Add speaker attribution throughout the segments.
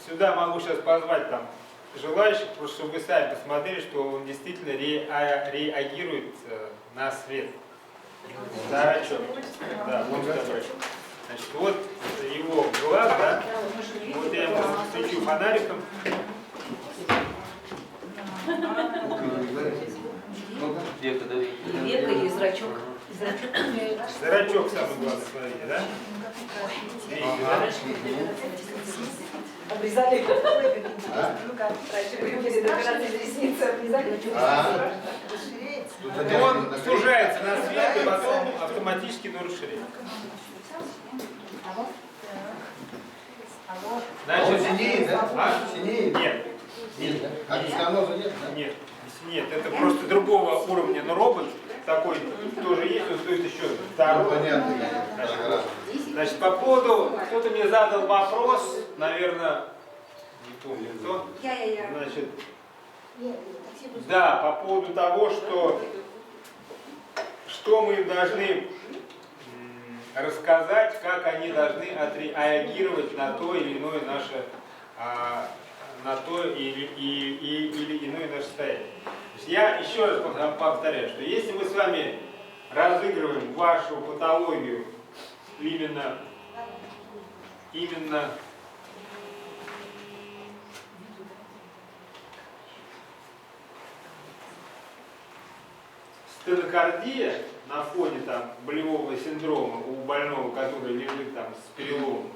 Speaker 1: сюда могу сейчас позвать там желающих, просто чтобы вы сами посмотрели, что он действительно реагирует на свет. Зрачок. Да, вот сюда зрачок. Значит, вот его глаз, да, вот я ему свечу фонариком.
Speaker 2: Века и зрачок.
Speaker 1: Зрачок самый главный, смотрите, да? Видите, да?
Speaker 2: Обрезали.
Speaker 1: Он сужается на свет и потом автоматически расширяется. Значит,
Speaker 3: синеет, да?
Speaker 1: А?
Speaker 3: Синеет?
Speaker 1: Нет.
Speaker 3: Нет, да? А кислороза нет, да?
Speaker 1: Нет. Нет, это просто другого уровня, но робот такой тоже есть, он стоит еще второй.
Speaker 3: Понятно,
Speaker 1: Значит, по поводу, кто-то мне задал вопрос, наверное, не помню кто. Значит, да, по поводу того, что мы им должны рассказать, как они должны отреагировать на то или иное наше, на то или иное наше состояние. То есть я еще раз повторяю, что если мы с вами разыгрываем вашу патологию именно стенокардия на фоне там болевого синдрома у больного, который лежит там с переломом,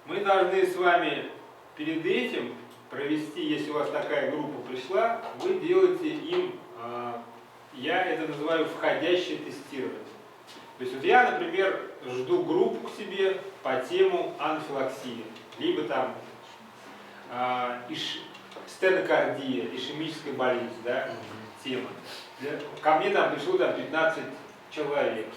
Speaker 1: мы должны с вами перед этим провести, если у вас такая группа пришла, вы делаете им, я это называю входящее тестирование. То есть вот я, например, жду группу к себе по тему анафилаксии, либо там стенокардия, ишемическая болезнь, да, тема. Ко мне там пришло там 15 человек.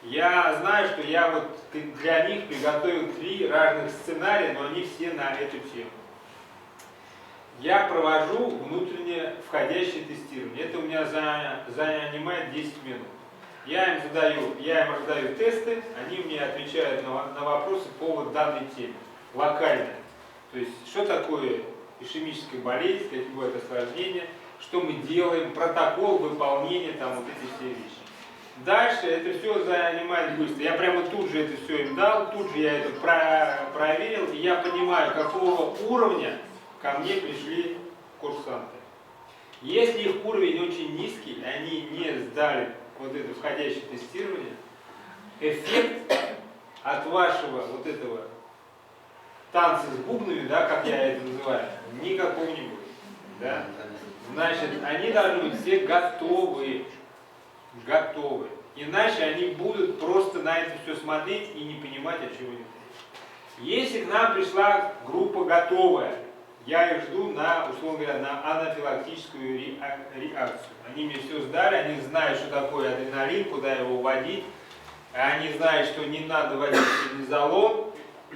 Speaker 1: Я знаю, что я вот для них приготовил 3 разных сценария, но они все на эту тему. Я провожу внутреннее входящее тестирование. Это у меня занимает 10 минут. Я им раздаю тесты, они мне отвечают на вопросы по вот данной теме. Локально. То есть, что такое ишемическая болезнь, какие бывают осложнения, что мы делаем, протокол выполнения, там вот эти все вещи. Дальше это все занимает быстро. Я прямо тут же это все им дал, тут же я это проверил, и я понимаю, какого уровня ко мне пришли курсанты. Если их уровень очень низкий, они не сдали вот это входящее тестирование, эффект от вашего вот этого танца с бубнами, да, как я это называю, никакого не будет. Да? Значит, они должны быть все готовы. Иначе они будут просто на это все смотреть и не понимать, о чем идет. Если к нам пришла группа готовая, я их жду на, условно говоря, на анафилактическую реакцию. Они мне все сдали, они знают, что такое адреналин, куда его вводить. Они знают, что не надо вводить преднизолон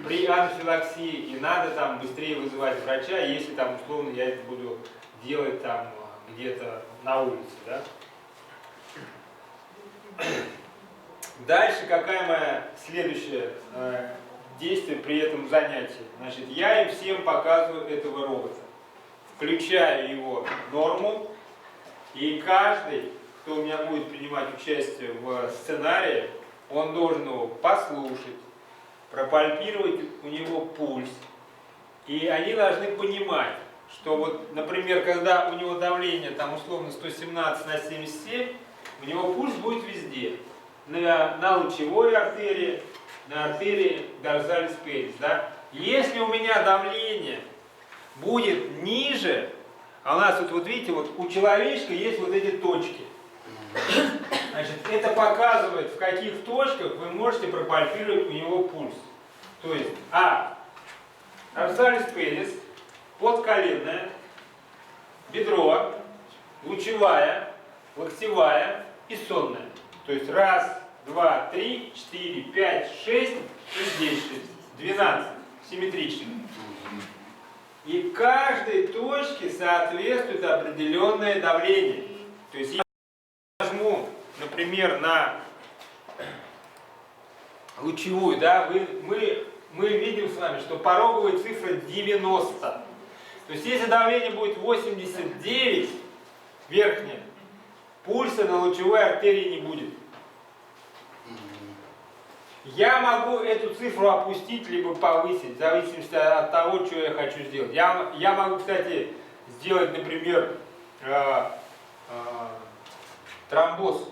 Speaker 1: при анафилаксии, и надо там быстрее вызывать врача, если там, условно, я это буду делать там где-то на улице, да? Дальше какая моя следующее действие при этом занятии? Значит, я им всем показываю этого робота, включаю его норму, и каждый, кто у меня будет принимать участие в сценарии, он должен его послушать, пропальпировать у него пульс, и они должны понимать, что вот, например, когда у него давление там условно 117 на 77, у него пульс будет везде. На лучевой артерии, на артерии дорзалис пелис. Да? Если у меня давление будет ниже, а у нас вот видите, вот у человечка есть вот эти точки. Значит, это показывает, в каких точках вы можете пропальпировать у него пульс. То есть, дорзалис пелис, подколенная, бедро, лучевая, локтевая и сонная. То есть 1, 2, 3, 4, 5, 6 и здесь 6. 12 симметрично. И каждой точке соответствует определенное давление. То есть я нажму, например, на лучевую, да, мы мы видим с вами, что пороговая цифра 90. То есть если давление будет 89, верхнее, пульса на лучевой артерии не будет. Я могу эту цифру опустить, либо повысить, в зависимости от того, что я хочу сделать. Я могу, кстати, сделать, например, тромбоз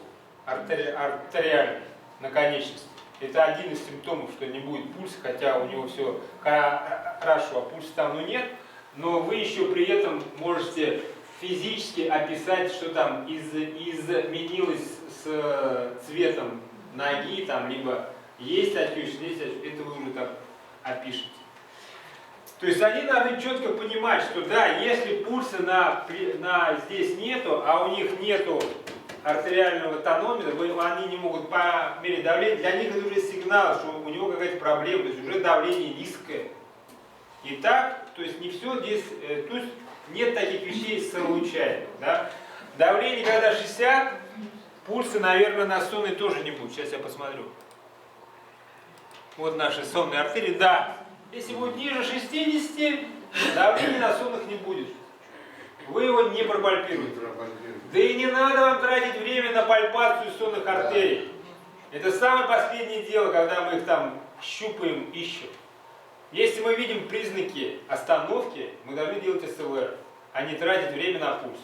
Speaker 1: артериальный на конечности. Это один из симптомов, что не будет пульса, хотя у него все хорошо, а пульса там нет. Но вы еще при этом можете физически описать, что там изменилось с цветом ноги, там, либо есть отечность, есть отечность, это вы уже так опишете. То есть они должны четко понимать, что да, если пульса здесь нету, а у них нету артериального тонометра, они не могут померить давление, для них это уже сигнал, что у него какая-то проблема, то есть уже давление низкое. Итак, то есть не все здесь, то есть нет таких вещей случайных. Да? Давление, когда 60, пульса, наверное, на сонной тоже не будет. Сейчас я посмотрю. Вот наши сонные артерии. Да, если будет ниже 60, давления на сонных не будет. Вы его не пропальпируете. Да и не надо вам тратить время на пальпацию сонных артерий. Это самое последнее дело, когда мы их там щупаем, ищем. Если мы видим признаки остановки, мы должны делать СЛР, а не тратить время на пульс.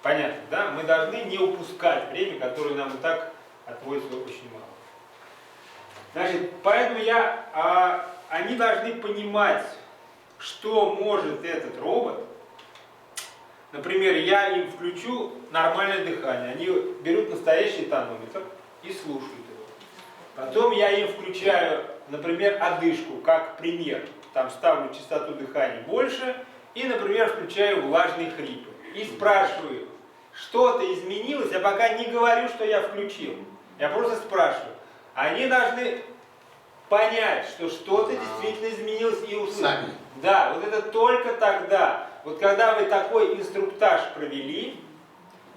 Speaker 1: Понятно, да? Мы должны не упускать время, которое нам и так отводится очень мало. Значит, поэтому они должны понимать, что может этот робот. Например, я им включу нормальное дыхание. Они берут настоящий тонометр и слушают его. Потом я им включаю, например, одышку, как пример. Там ставлю частоту дыхания больше и, например, включаю влажные хрипы. И спрашиваю, что-то изменилось, я пока не говорю, что я включил. Я просто спрашиваю. Они должны понять, что что-то действительно изменилось и услышать.
Speaker 3: Сами.
Speaker 1: Да, вот это только тогда. Вот когда вы такой инструктаж провели,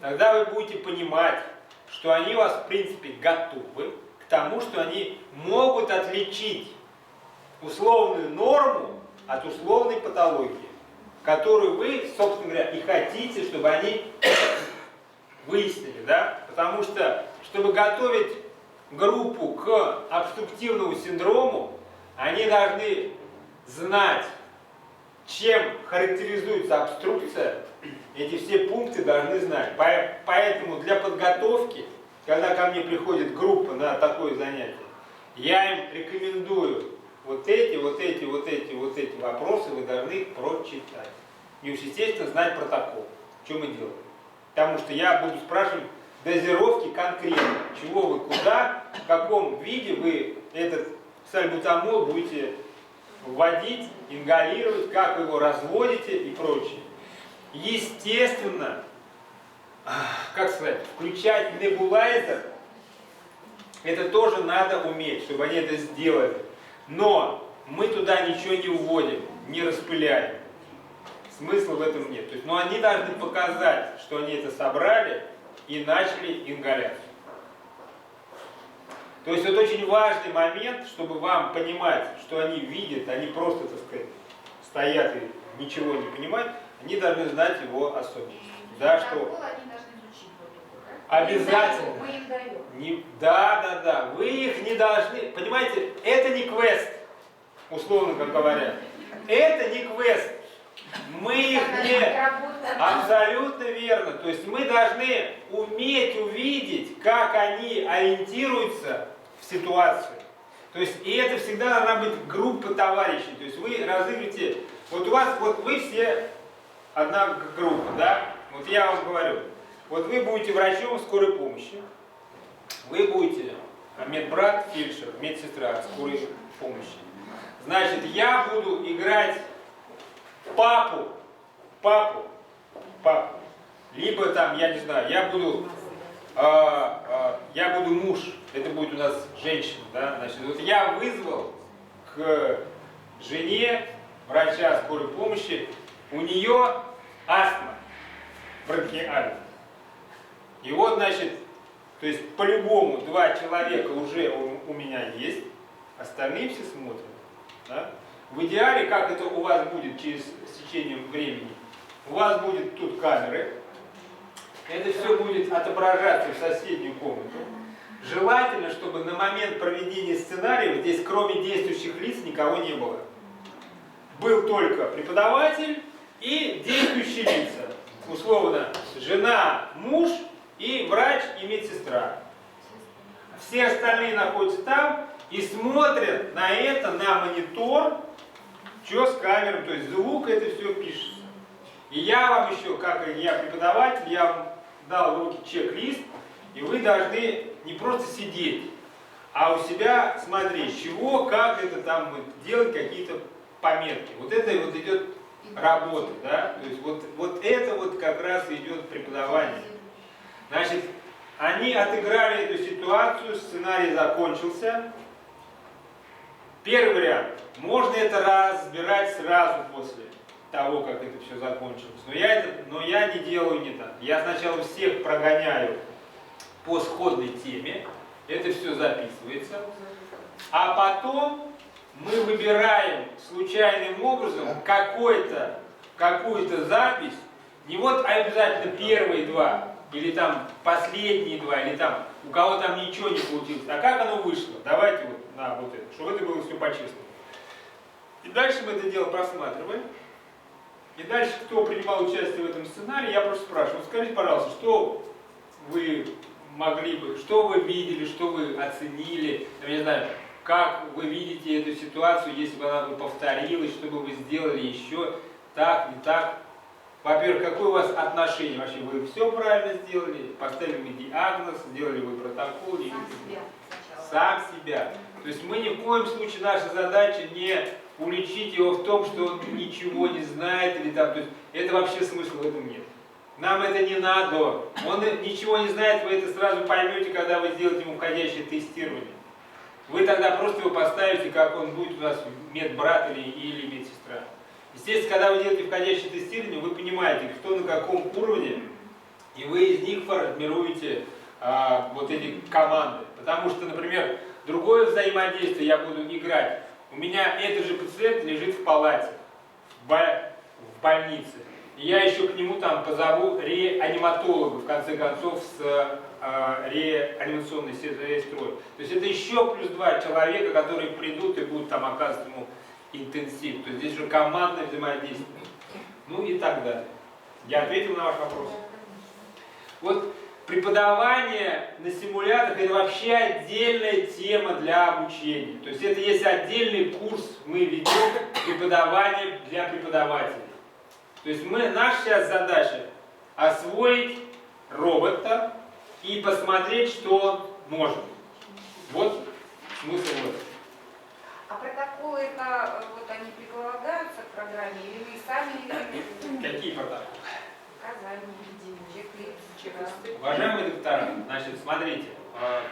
Speaker 1: тогда вы будете понимать, что они у вас в принципе готовы к тому, что они могут отличить условную норму от условной патологии, которую вы, собственно говоря, и хотите, чтобы они выяснили, да? Потому что, чтобы готовить группу к обструктивному синдрому, они должны знать, чем характеризуется обструкция, эти все пункты должны знать. Поэтому для подготовки, когда ко мне приходит группа на такое занятие, я им рекомендую вот эти вопросы вы должны прочитать. И уж, естественно, знать протокол, что мы делаем. Потому что я буду спрашивать дозировки конкретно, чего вы куда, в каком виде вы этот сальбутамол будете вводить, ингалировать, как вы его разводите и прочее. Естественно, как сказать, включать небулайзер, это тоже надо уметь, чтобы они это сделали. Но мы туда ничего не вводим, не распыляем. Смысла в этом нет. То есть, но они должны показать, что они это собрали и начали ингаляцию. То есть это очень важный момент, чтобы вам понимать, что они видят, они просто, так сказать, стоят и ничего не понимают, они должны знать его особенности. Да, что...
Speaker 2: Они должны изучить
Speaker 1: обязательно.
Speaker 2: Мы им даем.
Speaker 1: Да. Вы их не должны... Понимаете, это не квест, условно как говорят. Это не квест. Мы их не... Абсолютно верно. То есть мы должны уметь увидеть, как они ориентируются в ситуации. То есть и это всегда должна быть группа товарищей. То есть вы разыгрываете... Вот у вас, вот вы все одна группа, да? Вот я вам говорю. Вот вы будете врачом скорой помощи. Вы будете медбрат, фельдшер, медсестра скорой помощи. Значит, я буду играть папу. Либо там, я не знаю, я буду муж, это будет у нас женщина, да, значит, вот я вызвал к жене врача скорой помощи, у нее астма бронхиальная. И вот, значит, то есть по-любому 2 человека уже у меня есть, остальные все смотрят. Да? В идеале, как это у вас будет через течение времени, у вас будет тут камеры, это все будет отображаться в соседнюю комнату. Желательно, чтобы на момент проведения сценария здесь кроме действующих лиц никого не было. Был только преподаватель и действующие лица. Условно, жена, муж и врач и медсестра. Все остальные находятся там и смотрят на это, на монитор, что с камерой, то есть звук, это все пишется. И я вам еще, как я преподаватель, я вам дал в руки чек-лист, и вы должны не просто сидеть, а у себя смотреть, чего, как это там делать, какие-то пометки. Вот это вот идет работа, да? То есть вот это вот как раз идет преподавание. Значит, они отыграли эту ситуацию, сценарий закончился. Первый вариант. Можно это разбирать сразу после того, как это все закончилось. Но я не делаю не так. Я сначала всех прогоняю по сходной теме. Это все записывается. А потом мы выбираем случайным образом какую-то запись. Не вот обязательно первые два, или там последние два, или там у кого там ничего не получилось. А как оно вышло? Давайте вот на вот это, чтобы это было все по-честному. И дальше мы это дело просматриваем. И дальше, кто принимал участие в этом сценарии, я просто спрашиваю, скажите, пожалуйста, что вы могли бы, что вы видели, что вы оценили, я не знаю, как вы видите эту ситуацию, если бы она бы повторилась, что бы вы сделали еще так, не так. Во-первых, какое у вас отношение вообще? Вы все правильно сделали? Поставили вы диагноз, сделали вы протокол? Сам себя. То есть мы ни в коем случае, наша задача не уличить его в том, что он ничего не знает, или там, то есть это вообще смысла в этом нет. Нам это не надо. Он ничего не знает, вы это сразу поймете, когда вы сделаете ему входящее тестирование. Вы тогда просто его поставите, как он будет у нас медбрат или медсестра. Естественно, когда вы делаете входящее тестирование, вы понимаете, кто на каком уровне, и вы из них формируете вот эти команды. Потому что, например, другое взаимодействие я буду играть. У меня этот же пациент лежит в палате, в больнице. И я еще к нему там позову реаниматолога, в конце концов, с реанимационной сестрой. То есть это еще плюс 2 человека, которые придут и будут там оказывать ему интенсив. То есть здесь же командное взаимодействие. Ну и так далее. Я ответил на ваш вопрос. Вот преподавание на симуляторах — это вообще отдельная тема для обучения. То есть это есть отдельный курс, мы ведем преподавание для преподавателей. То есть наша сейчас задача освоить робота и посмотреть, что он может. Вот смысл в этом.
Speaker 2: А протоколы это вот они прикладываются к программе, или вы сами
Speaker 1: Какие протоколы?
Speaker 2: показания, чек-лист?
Speaker 1: Уважаемые доктора, значит, смотрите,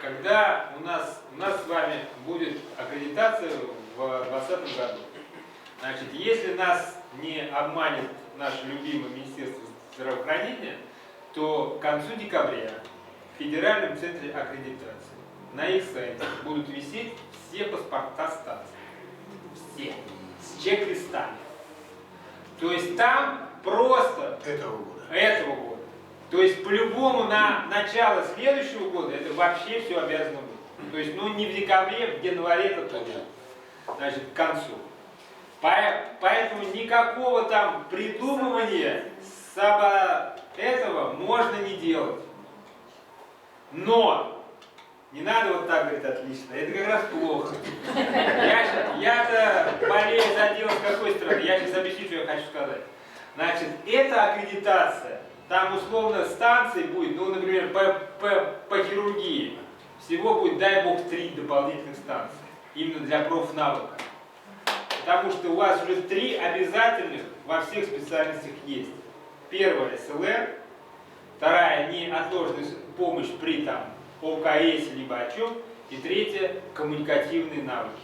Speaker 1: когда у нас с вами будет аккредитация в 2020 году, значит, если нас не обманет наше любимое Министерство здравоохранения, то к концу декабря в Федеральном центре аккредитации на их сайте будут висеть все паспорта станции. Все. С чек-листами. То есть там просто
Speaker 3: Этого года.
Speaker 1: То есть по-любому на начало следующего года это вообще все обязано быть. То есть, ну не в декабре, в январе это точно. Значит, к концу. Поэтому никакого там придумывания этого можно не делать. Но не надо вот так говорить отлично, это как раз плохо. Я-то болею за дело с какой стороны, я сейчас объясню, что я хочу сказать. Значит, эта аккредитация, там условно станций будет, ну, например, по хирургии, всего будет, дай бог, 3 дополнительных станции, именно для профнавыка. Потому что у вас уже 3 обязательных во всех специальностях есть. Первая СЛР, вторая неотложная помощь при там ОКС либо о чем, и третья коммуникативные навыки.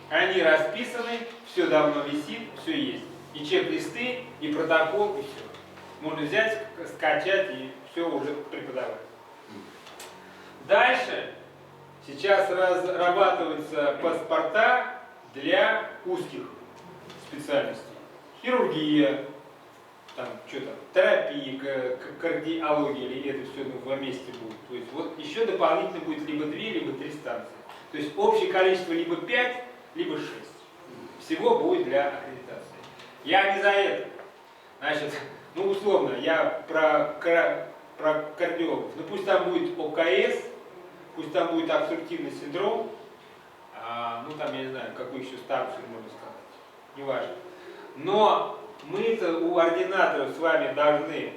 Speaker 1: Они расписаны, все давно висит, все есть. И чек-листы, и протокол, и все. Можно взять, скачать и все уже преподавать. Дальше сейчас разрабатываются паспорта для узких специальностей. Хирургия, там что-то, терапия, кардиология, или это все вместе будет. То есть вот еще дополнительно будет либо 2, либо 3 станции. То есть общее количество либо 5, либо 6. Всего будет для аккредитации. Я не за это. Значит, ну условно, я про кардиологов. Ну пусть там будет ОКС, пусть там будет обструктивный синдром, ну там, я не знаю, какой еще станцию можно сказать. Неважно. Но мы-то у ординаторов с вами должны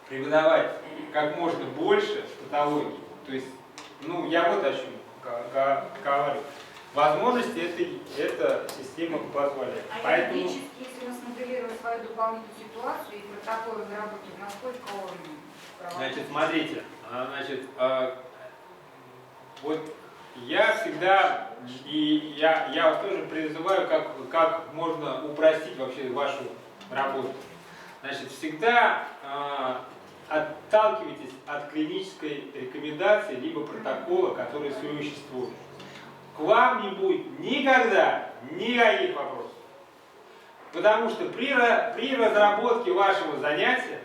Speaker 1: преподавать как можно больше патологии. То есть, ну, я вот о чем говорю. Возможности эта система позволяет.
Speaker 2: А
Speaker 1: Поэтому,
Speaker 2: юридически, если мы смоделируем свою дополнительную ситуацию и протокол разработки, насколько он правомочен?
Speaker 1: значит, смотрите, вот я всегда, и я вас тоже призываю, как можно упростить вообще вашу работу. Значит, всегда отталкивайтесь от клинической рекомендации либо протокола, который существует. К вам не будет никогда никаких вопросов. Потому что при разработке вашего занятия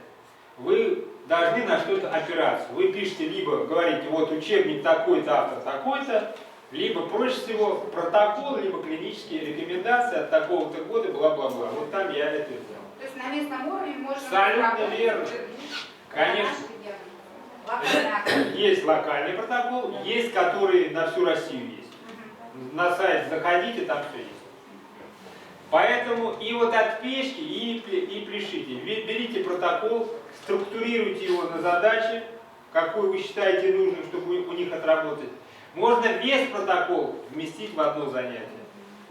Speaker 1: вы должны на что-то опираться. Вы пишете, либо говорите, вот учебник такой-то, автор такой-то, либо проще всего протокол, либо клинические рекомендации от такого-то года, бла-бла-бла. Вот там я это сделал.
Speaker 2: То есть на местном уровне можно...
Speaker 1: Абсолютно верно. Конечно. Есть локальный протокол, есть, который на всю Россию есть. На сайт заходите, там все есть. Поэтому и вот от печки, и пришите. Берите протокол, структурируйте его на задачи, какую вы считаете нужным, чтобы у них отработать. Можно весь протокол вместить в одно занятие.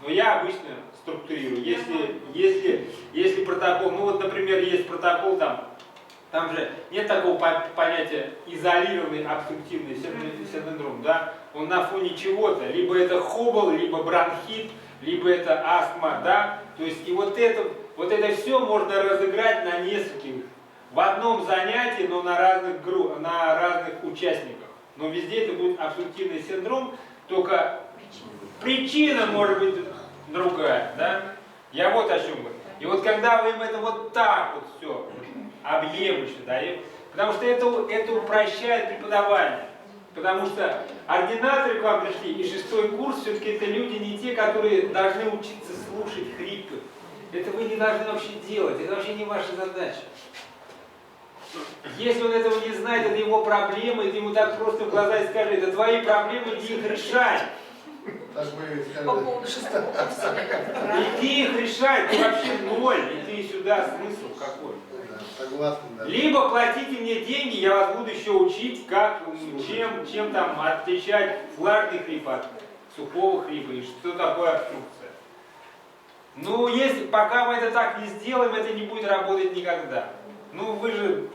Speaker 1: Но я обычно структурирую. Если протокол, ну вот, например, есть протокол, там же нет такого понятия изолированный обструктивный синдром, да? Он на фоне чего-то, либо это хобл, либо бронхит, либо это астма, да? То есть и вот это все можно разыграть на нескольких, в одном занятии, но на разных участниках. Но везде это будет обструктивный синдром, только причина может быть другая, да? Я вот о чем говорю. И вот когда вы им это вот так вот все объемлюще даете, потому что это упрощает преподавание. Потому что ординаторы к вам пришли, и 6-й курс, все-таки это люди не те, которые должны учиться слушать хрипы. Это вы не должны вообще делать, это вообще не ваша задача. Если он этого не знает, это его проблемы, и ты ему так просто в глаза и скажи, это твои проблемы, иди их решай.
Speaker 4: По поводу 6-го курса.
Speaker 1: Иди их решай, ты вообще ноль, иди сюда, смысл какой.
Speaker 3: Согласен, да.
Speaker 1: Либо платите мне деньги, я вас буду еще учить, чем там отличать влажный хрип от сухого хрипа, и что такое обструкция. Ну, если пока мы это так не сделаем, это не будет работать никогда. Ну, вы же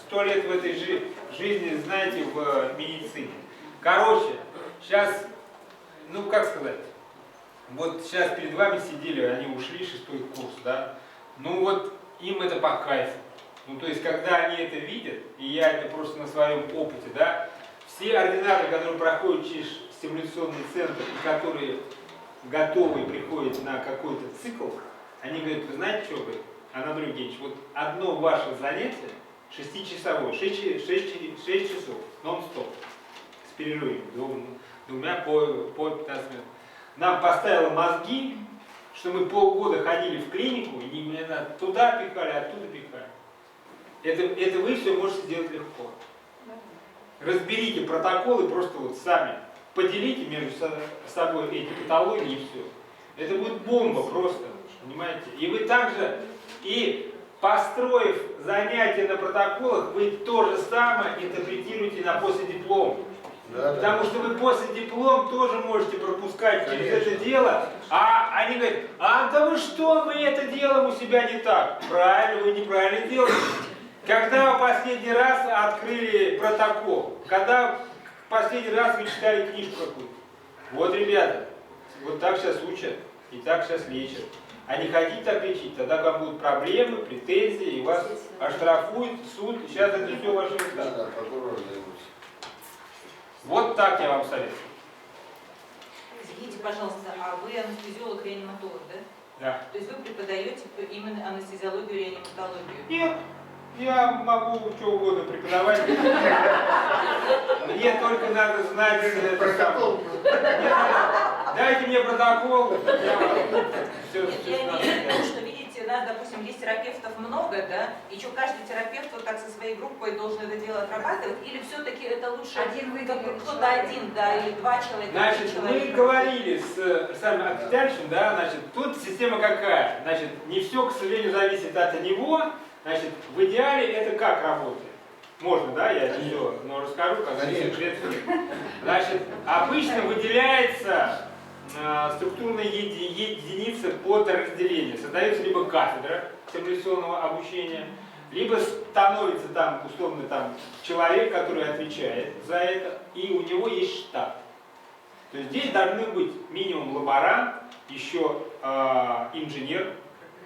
Speaker 1: 100 лет в этой жизни знаете в медицине. Короче, сейчас, ну как сказать, вот сейчас перед вами сидели, они ушли, 6-й курс, да, ну вот им это по кайфу. Ну то есть, когда они это видят, и я это просто на своем опыте, да, все ординаторы, которые проходят через стимуляционный центр, и которые готовы приходят на какой-то цикл, они говорят, вы знаете, что говорит? Анатолий Евгеньевич, вот одно ваше занятие, 6-часовое, 6 часов, нон-стоп, с перерывами, двумя по 15 минут, нам поставило мозги, что мы полгода ходили в клинику, и не надо, туда пихали, оттуда пихали. Это вы все можете сделать легко. Разберите протоколы, просто вот сами поделите между собой эти патологии и все. Это будет бомба просто, понимаете? И вы также, и построив занятия на протоколах, вы то же самое интерпретируете на последиплом.
Speaker 3: Да,
Speaker 1: Потому что вы после диплом тоже можете пропускать через это дело, а они говорят, да вы что, мы это делаем у себя не так. Правильно, вы неправильно делаете. Когда вы последний раз открыли протокол? Когда последний раз вы читали книжку какую-то? Вот, ребята, вот так сейчас учат и так сейчас лечат. А не хотите так лечить, тогда к вам будут проблемы, претензии, и вас оштрафуют, суд, и сейчас это все ваши места.
Speaker 3: Да, прокурор займутся.
Speaker 1: Вот так я вам советую.
Speaker 5: Извините, пожалуйста, а вы анестезиолог-реаниматолог, да?
Speaker 1: Да.
Speaker 5: То есть вы преподаете именно анестезиологию и реаниматологию?
Speaker 1: Нет, я могу что угодно преподавать. Мне только надо знать
Speaker 4: Протокол.
Speaker 1: Дайте мне протокол. Все,
Speaker 5: Я имею в виду, что, видите, у нас, допустим, есть терапевтов много, да, и что каждый терапевт вот так со своей группой должен это дело отрабатывать, или все-таки это лучше
Speaker 2: Один выделенный
Speaker 5: кто-то
Speaker 2: человек.
Speaker 5: один, да, или два человека,
Speaker 1: Значит,
Speaker 5: три
Speaker 1: мы
Speaker 5: человека.
Speaker 1: говорили с Александром Аксельевичем, да, значит, тут система какая? Значит, не все, к сожалению, зависит от него. Значит, в идеале это как работает? Можно, да, я это все, но расскажу, как секрет. Значит, обычно выделяется структурная единица подразделения. Создается либо кафедра симуляционного обучения, либо становится там, условно, там, человек, который отвечает за это, и у него есть штат. То есть здесь должны быть минимум лаборант, еще инженер,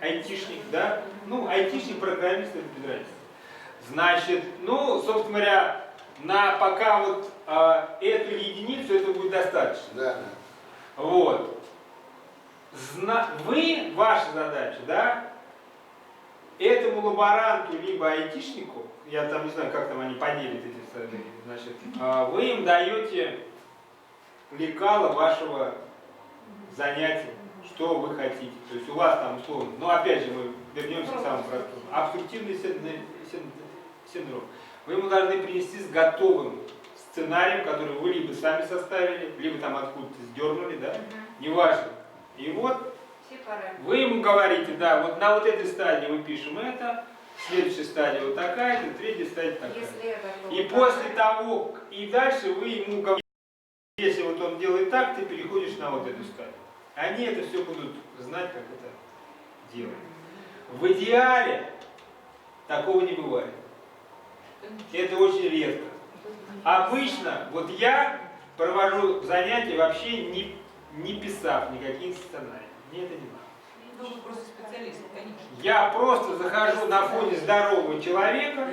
Speaker 1: айтишник, да? Ну, айтишник, программист, это без разницы. Значит, ну, собственно говоря, пока вот эту единицу, этого будет достаточно.
Speaker 3: Да, да.
Speaker 1: Вот. Ваша задача, да, этому лаборанту, либо айтишнику, я там не знаю, как там они поделят эти стадии, значит, вы им даете лекало вашего занятия, что вы хотите. То есть у вас там условно, ну опять же мы вернемся к самому простому. Обструктивный синдром. Вы ему должны принести с готовым сценарием, который вы либо сами составили, либо там откуда-то сдернули, да, неважно. И вот
Speaker 2: Все параметры.
Speaker 1: вы ему говорите, да, вот на вот этой стадии мы пишем это, следующая стадия вот такая-то, третья стадия такая.
Speaker 2: Если это было
Speaker 1: И после того, и дальше вы ему говорите, если вот он делает так, ты переходишь на вот эту стадию. Они это все будут знать, как это делать. В идеале такого не бывает. Это очень редко. Обычно, вот я провожу занятия вообще не писав никаких сценариев. Мне это не надо.
Speaker 5: Ну, вы просто специалист, конечно.
Speaker 1: Я просто захожу на фоне здорового человека,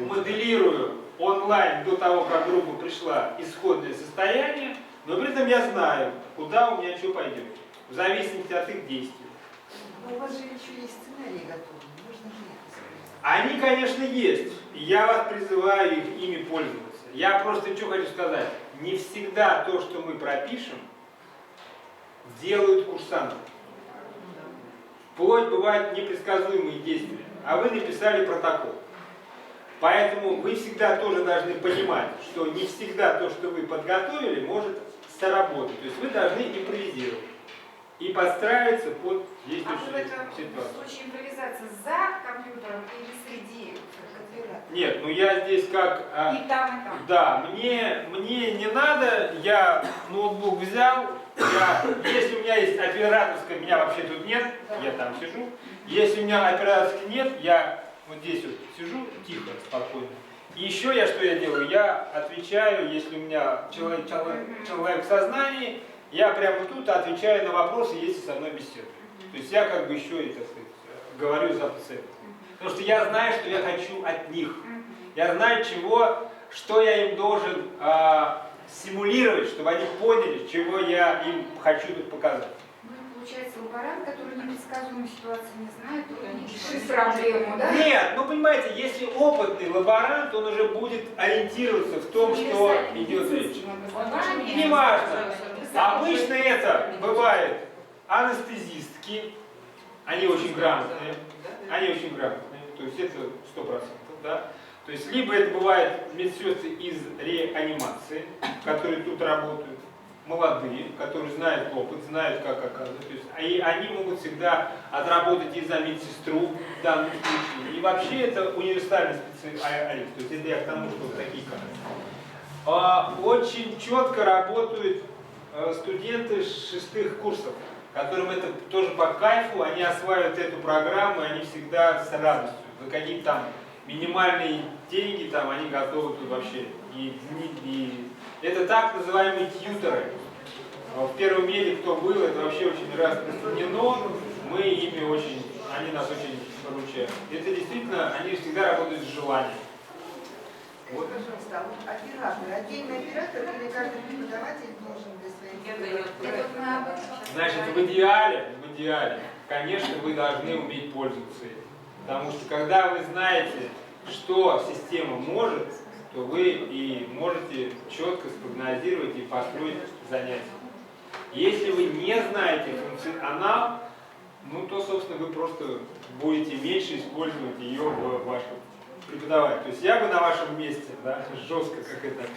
Speaker 1: моделирую онлайн до того, как группа пришла, исходное состояние, но при этом я знаю, куда у меня что пойдет, в зависимости от их действий.
Speaker 6: Но у вас же еще есть сценарии готовы, можно же их использовать.
Speaker 1: Они, конечно, есть, и я вас призываю ими пользоваться. Я просто что хочу сказать, не всегда то, что мы пропишем, делают курсанты. Вплоть бывают непредсказуемые действия, а вы написали протокол. Поэтому вы всегда тоже должны понимать, что не всегда то, что вы подготовили, может сработать. То есть вы должны импровизировать и подстраиваться под
Speaker 2: А вы в
Speaker 1: действующую
Speaker 2: этом
Speaker 1: ситуацию.
Speaker 2: случае импровизация за компьютером или среди операторов?
Speaker 1: Нет, ну я здесь как...
Speaker 2: И там, и там.
Speaker 1: Да, мне не надо, я ноутбук взял, если у меня есть операторская, меня вообще тут нет, я там сижу. Если у меня операторской нет, я вот здесь вот сижу тихо, спокойно. И еще что я делаю? Я отвечаю, если у меня человек в сознании, я прямо тут отвечаю на вопросы, если со мной беседуют. То есть я как бы еще и, так сказать, говорю за пациентов. Потому что я знаю, что я хочу от них. Я знаю, что я им должен симулировать, чтобы они поняли, чего я им хочу тут показать.
Speaker 2: Ну, получается, лаборант, который непредсказуемую ситуацию не знает, то не решит проблему, да?
Speaker 1: Нет, ну понимаете, если опытный лаборант, он уже будет ориентироваться в том, что идет речь. Не важно. Обычно это бывает анестезистки, они очень грамотные, то есть это 100%, да. То есть либо это бывает медсестры из реанимации, которые тут работают, молодые, которые знают опыт, знают, как оказывать. То есть, и они могут всегда отработать и за медсестру в данном случае. И вообще это универсальный специалист. То есть это я к тому, что вот такие кадры. Очень четко работают студенты 6 курсов, которым это тоже по кайфу, они осваивают эту программу, и они всегда с радостью. За какие-то там минимальные деньги там они готовы тут вообще. Это так называемые тьюторы. В первом меде кто был, это вообще очень распространено. Мы они нас очень поручают. Это действительно, они всегда работают с желанием.
Speaker 6: Скажите, пожалуйста, а вот оператор, отдельный оператор или каждый преподаватель должен для своих
Speaker 5: не дает.
Speaker 2: Это вот мы об этом сейчас
Speaker 1: Значит,
Speaker 2: говорим.
Speaker 1: в идеале, конечно, вы должны уметь пользоваться этим. Потому что когда вы знаете, что система может, то вы и можете четко спрогнозировать и построить занятия. Если вы не знаете функционал, ну то, собственно, вы просто будете меньше использовать ее в вашем преподавании. То есть я бы на вашем месте, да, жестко как это,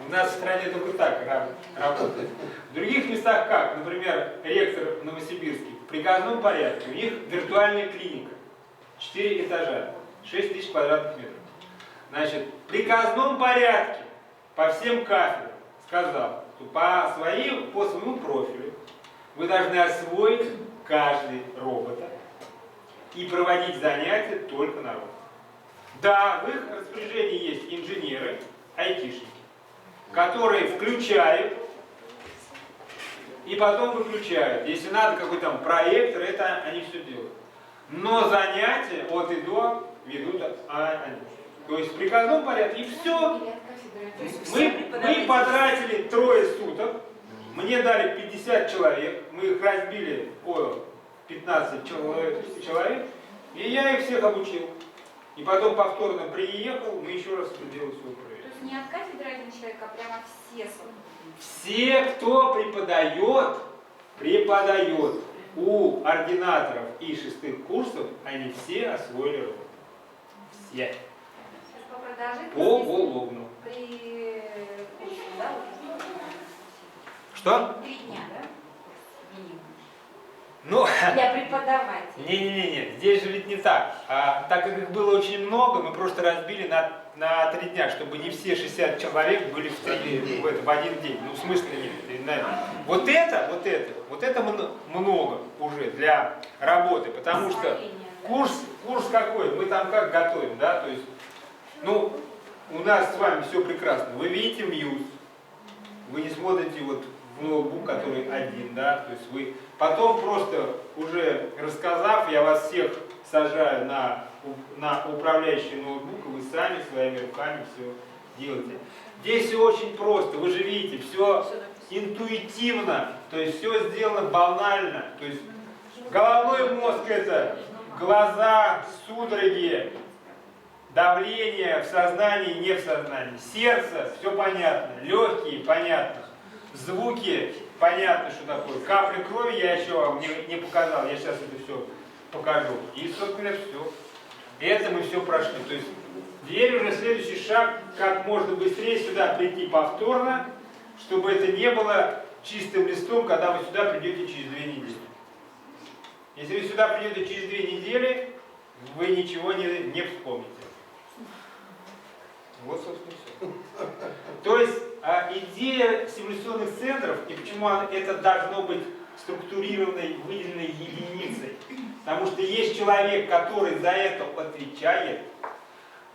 Speaker 1: у нас в стране только так работает. В других местах как? Например, ректор в Новосибирске в приказном порядке, у них виртуальная клиника, 4 этажа, 6 тысяч квадратных метров. Значит, в приказном порядке по всем кафедрам сказал, что по своему профилю вы должны освоить каждый робота и проводить занятия только на роботах. Да, в их распоряжении есть инженеры, айтишники, которые включают и потом выключают. Если надо какой-то там проектор, это они все делают. Но занятия от и до ведут они. То есть в приказном порядке, и все. Мы потратили 3 суток, мне дали 50 человек, мы их разбили по 15 человек, и я их всех обучил. И потом повторно приехал, мы еще раз это дело все проверили.
Speaker 2: То есть не от кафедры один человек, а прямо все.
Speaker 1: Все, кто преподает у ординаторов и 6-х курсов, они все освоили робот. Все.
Speaker 2: По продолжительности
Speaker 1: Поголовно.
Speaker 2: при курсе, да?
Speaker 1: Что?
Speaker 2: 3 дня, да? Минимум.
Speaker 1: Ну,
Speaker 2: Для преподавателей.
Speaker 1: не, здесь же ведь не так. Так как их было очень много, мы просто разбили на 3 дня, чтобы не все 60 человек были в один день. Ну, в смысле нет. Вот это много уже для работы, потому что курс какой? Мы там как готовим, да? То есть, ну, у нас с вами все прекрасно. Вы видите Muse, вы не смотрите вот в ноутбук, который один, да? То есть вы потом просто уже рассказав, я вас всех сажаю на управляющий ноутбук, и вы сами своими руками все делаете. Здесь все очень просто, вы же видите, все интуитивно, то есть все сделано банально. То есть головной мозг это глаза, судороги, давление в сознании, не в сознании, сердце, все понятно, легкие, понятно, звуки, понятно, что такое. Капли крови я еще вам не показал, я сейчас это все покажу. И, собственно, все. Это мы все прошли. То есть теперь уже следующий шаг, как можно быстрее сюда прийти повторно, чтобы это не было чистым листом, когда вы сюда придете через 2 недели. Если вы сюда придете через 2 недели, вы ничего не вспомните. Вот, собственно, все. То есть идея симуляционных центров, и почему это должно быть структурированной, выделенной единицей. Потому что есть человек, который за это отвечает,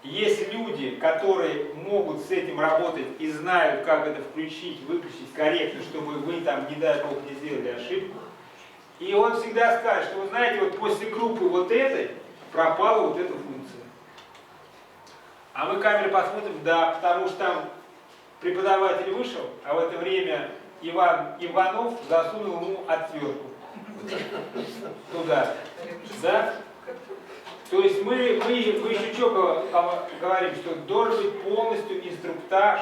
Speaker 1: есть люди, которые могут с этим работать и знают, как это включить, выключить корректно, чтобы вы там, не дай бог, не сделали ошибку. И он всегда скажет, что вы знаете, вот после группы вот этой пропала вот эта функция. А мы камеры посмотрим, да, потому что там преподаватель вышел, а в это время Иванов засунул ему отвертку туда. Да? То есть мы еще что говорим, что должен быть полностью инструктаж.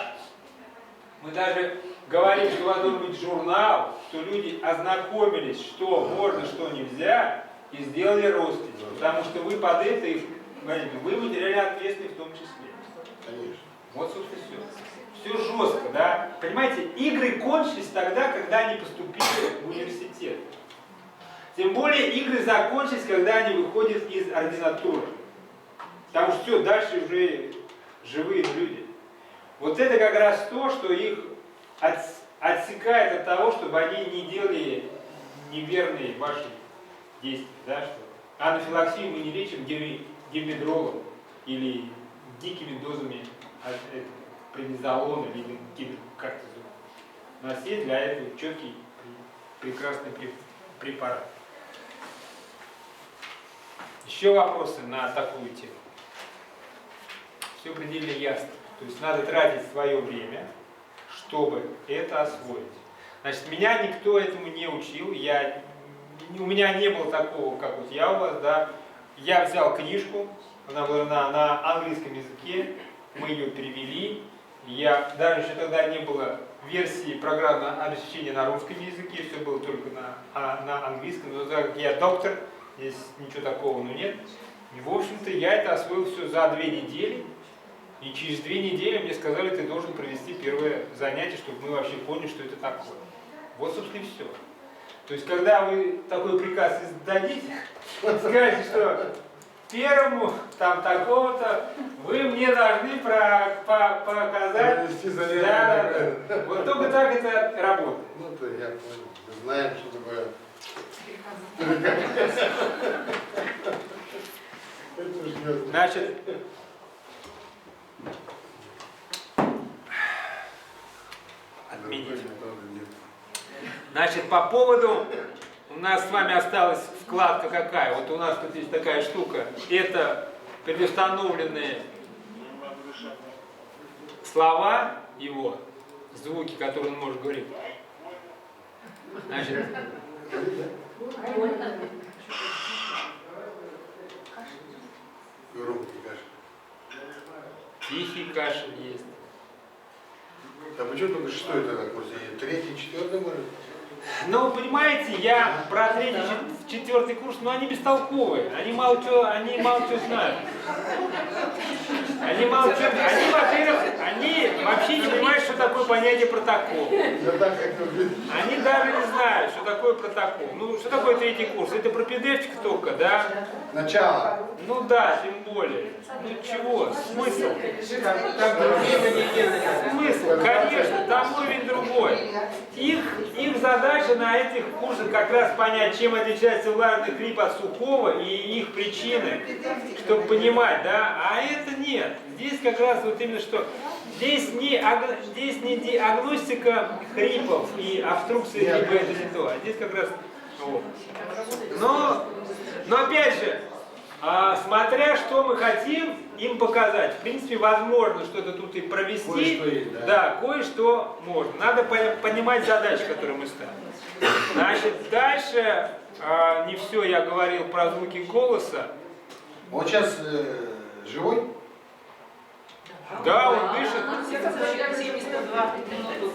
Speaker 1: Мы даже говорим, что у вас должен быть журнал, что люди ознакомились, что можно, что нельзя, и сделали роспись. Потому что вы под это их говорите, вы материально ответственны в том числе.
Speaker 3: Конечно.
Speaker 1: Вот, собственно, все. Все жестко, да? Понимаете, игры кончились тогда, когда они поступили в университет. Тем более игры закончились, когда они выходят из ординатуры. Потому что все, дальше уже живые люди. Вот это как раз то, что их отсекает от того, чтобы они не делали неверные ваши действия. Да, что анафилаксию мы не лечим гимедролом или дикими дозами преднизолона или гидрокортизона. У нас есть для этого четкий, прекрасный препарат. Еще вопросы на такую тему? Все предельно ясно. То есть надо тратить свое время, чтобы это освоить. Значит, меня никто этому не учил, у меня не было такого, как вот я у вас, да. Я взял книжку, она была на английском языке, мы ее перевели. Даже еще тогда не было версии программного обеспечения на русском языке, все было только на английском. Но так как я доктор, здесь ничего такого нет. И, в общем-то, я это освоил все за 2 недели. И через 2 недели мне сказали, ты должен провести первое занятие, чтобы мы вообще поняли, что это такое. Вот, собственно, и все. То есть, когда вы такой приказ издадите, скажете, что первому, там, такого-то, вы мне должны показать. Да. Вот только так это работает.
Speaker 3: Ну, то я понял. Мы знаем, что такое.
Speaker 1: Значит, отменить. Значит, по поводу, у нас с вами осталась вкладка какая? Вот у нас тут есть такая штука. Это предустановленные слова его, звуки, которые он может говорить. Значит,
Speaker 3: Громкий кашель.
Speaker 1: тихий кашель есть.
Speaker 3: А почему только 6-й тогда курс? 3-й, 4-й, может?
Speaker 1: Ну, понимаете, я про 3-й, 4-й курс, но они бестолковые, они мало что знают. Они, во-первых, они вообще не понимают, что такое понятие протокол. Они даже не знают, что такое протокол. Ну, что такое 3-й курс? Это пропедевтика только, да?
Speaker 3: Начало.
Speaker 1: Ну да, тем более. Ну чего? Смысл? Смысл, конечно, там уровень другой. Их задача на этих курсах как раз понять, чем отличается влажный хрип от сухого и их причины, чтобы понимать, да? А это нет. Здесь как раз вот именно что. Здесь не диагностика хрипов и обструкции хрипа, это не то. А здесь как раз. Вот. Но опять же, смотря что мы хотим им показать, в принципе, возможно что-то тут и провести.
Speaker 3: Кое-что есть, да?
Speaker 1: Да, кое-что можно. Надо понимать задачи, которые мы ставим. Значит, дальше, не все я говорил про звуки голоса.
Speaker 3: Он сейчас живой?
Speaker 1: Да, он дышит.
Speaker 5: 72 минуты.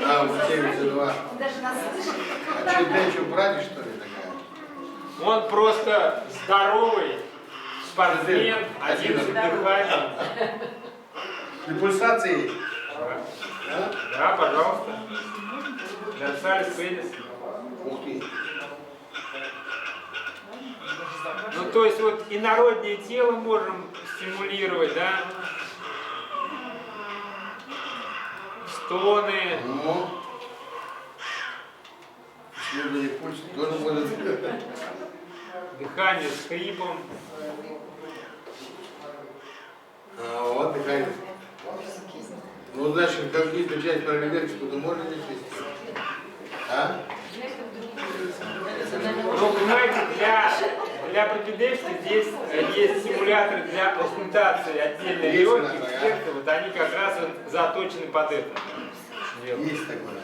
Speaker 3: Да, он 72.
Speaker 2: Даже нас слышит.
Speaker 3: А что, дачу брать, что ли, такая?
Speaker 1: Он просто здоровый спортсмен, 11 дыханий.
Speaker 3: И пульсации?
Speaker 1: Да, пожалуйста. Мерсалис Пелес.
Speaker 3: Ух ты.
Speaker 1: Ну, то есть вот инороднее тело можем стимулировать, да? Стоны.
Speaker 3: Ну. Исследование пульса тоже может.
Speaker 1: Дыхание с хрипом.
Speaker 3: Вот дыхание. Ну, значит, какие-то часть параллельности туда можно не вести. А?
Speaker 1: Ну, понимаете, для пропедевтики здесь есть симуляторы для аусментации отдельной
Speaker 3: Есть
Speaker 1: легких,
Speaker 3: надо, а?
Speaker 1: сердца, вот они как раз вот заточены под это.
Speaker 3: Есть такое.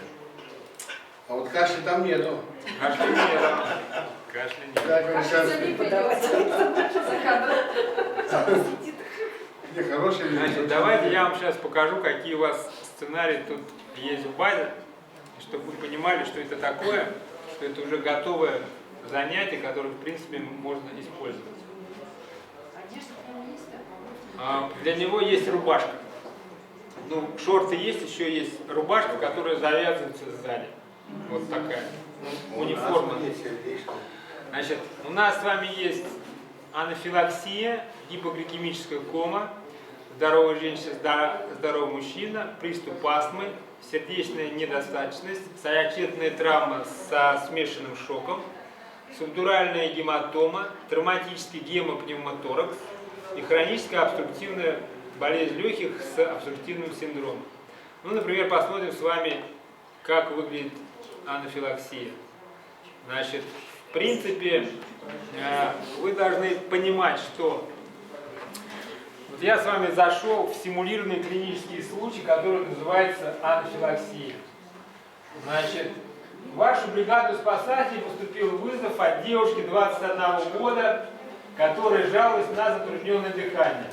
Speaker 3: А вот кашля там нету.
Speaker 1: Кашля нет. Кашля нет.
Speaker 3: Как он сейчас... Не, хороший.
Speaker 1: Значит, давайте я вам сейчас покажу, какие у вас сценарии тут есть в базе, чтобы вы понимали, что это такое, что это уже готовое занятие, которое, в принципе, можно использовать. Для него есть рубашка. Ну, шорты есть, еще есть рубашка, которая завязывается сзади. Вот такая. Униформа. Значит, у нас с вами есть анафилаксия, гипогликемическая кома, здоровая женщина, здоровый мужчина, приступ астмы, сердечная недостаточность, сорочетная травма со смешанным шоком, субдуральная гематома, травматический гемопневмоторакс и хроническая обструктивная болезнь легких с обструктивным синдромом. Ну, например, посмотрим с вами, как выглядит анафилаксия. Значит, в принципе, вы должны понимать, что вот я с вами зашел в симулированный клинический случай, который называется анафилаксия. Значит, в вашу бригаду спасателей поступил вызов от девушки 21 года, которая жаловалась на затрудненное дыхание.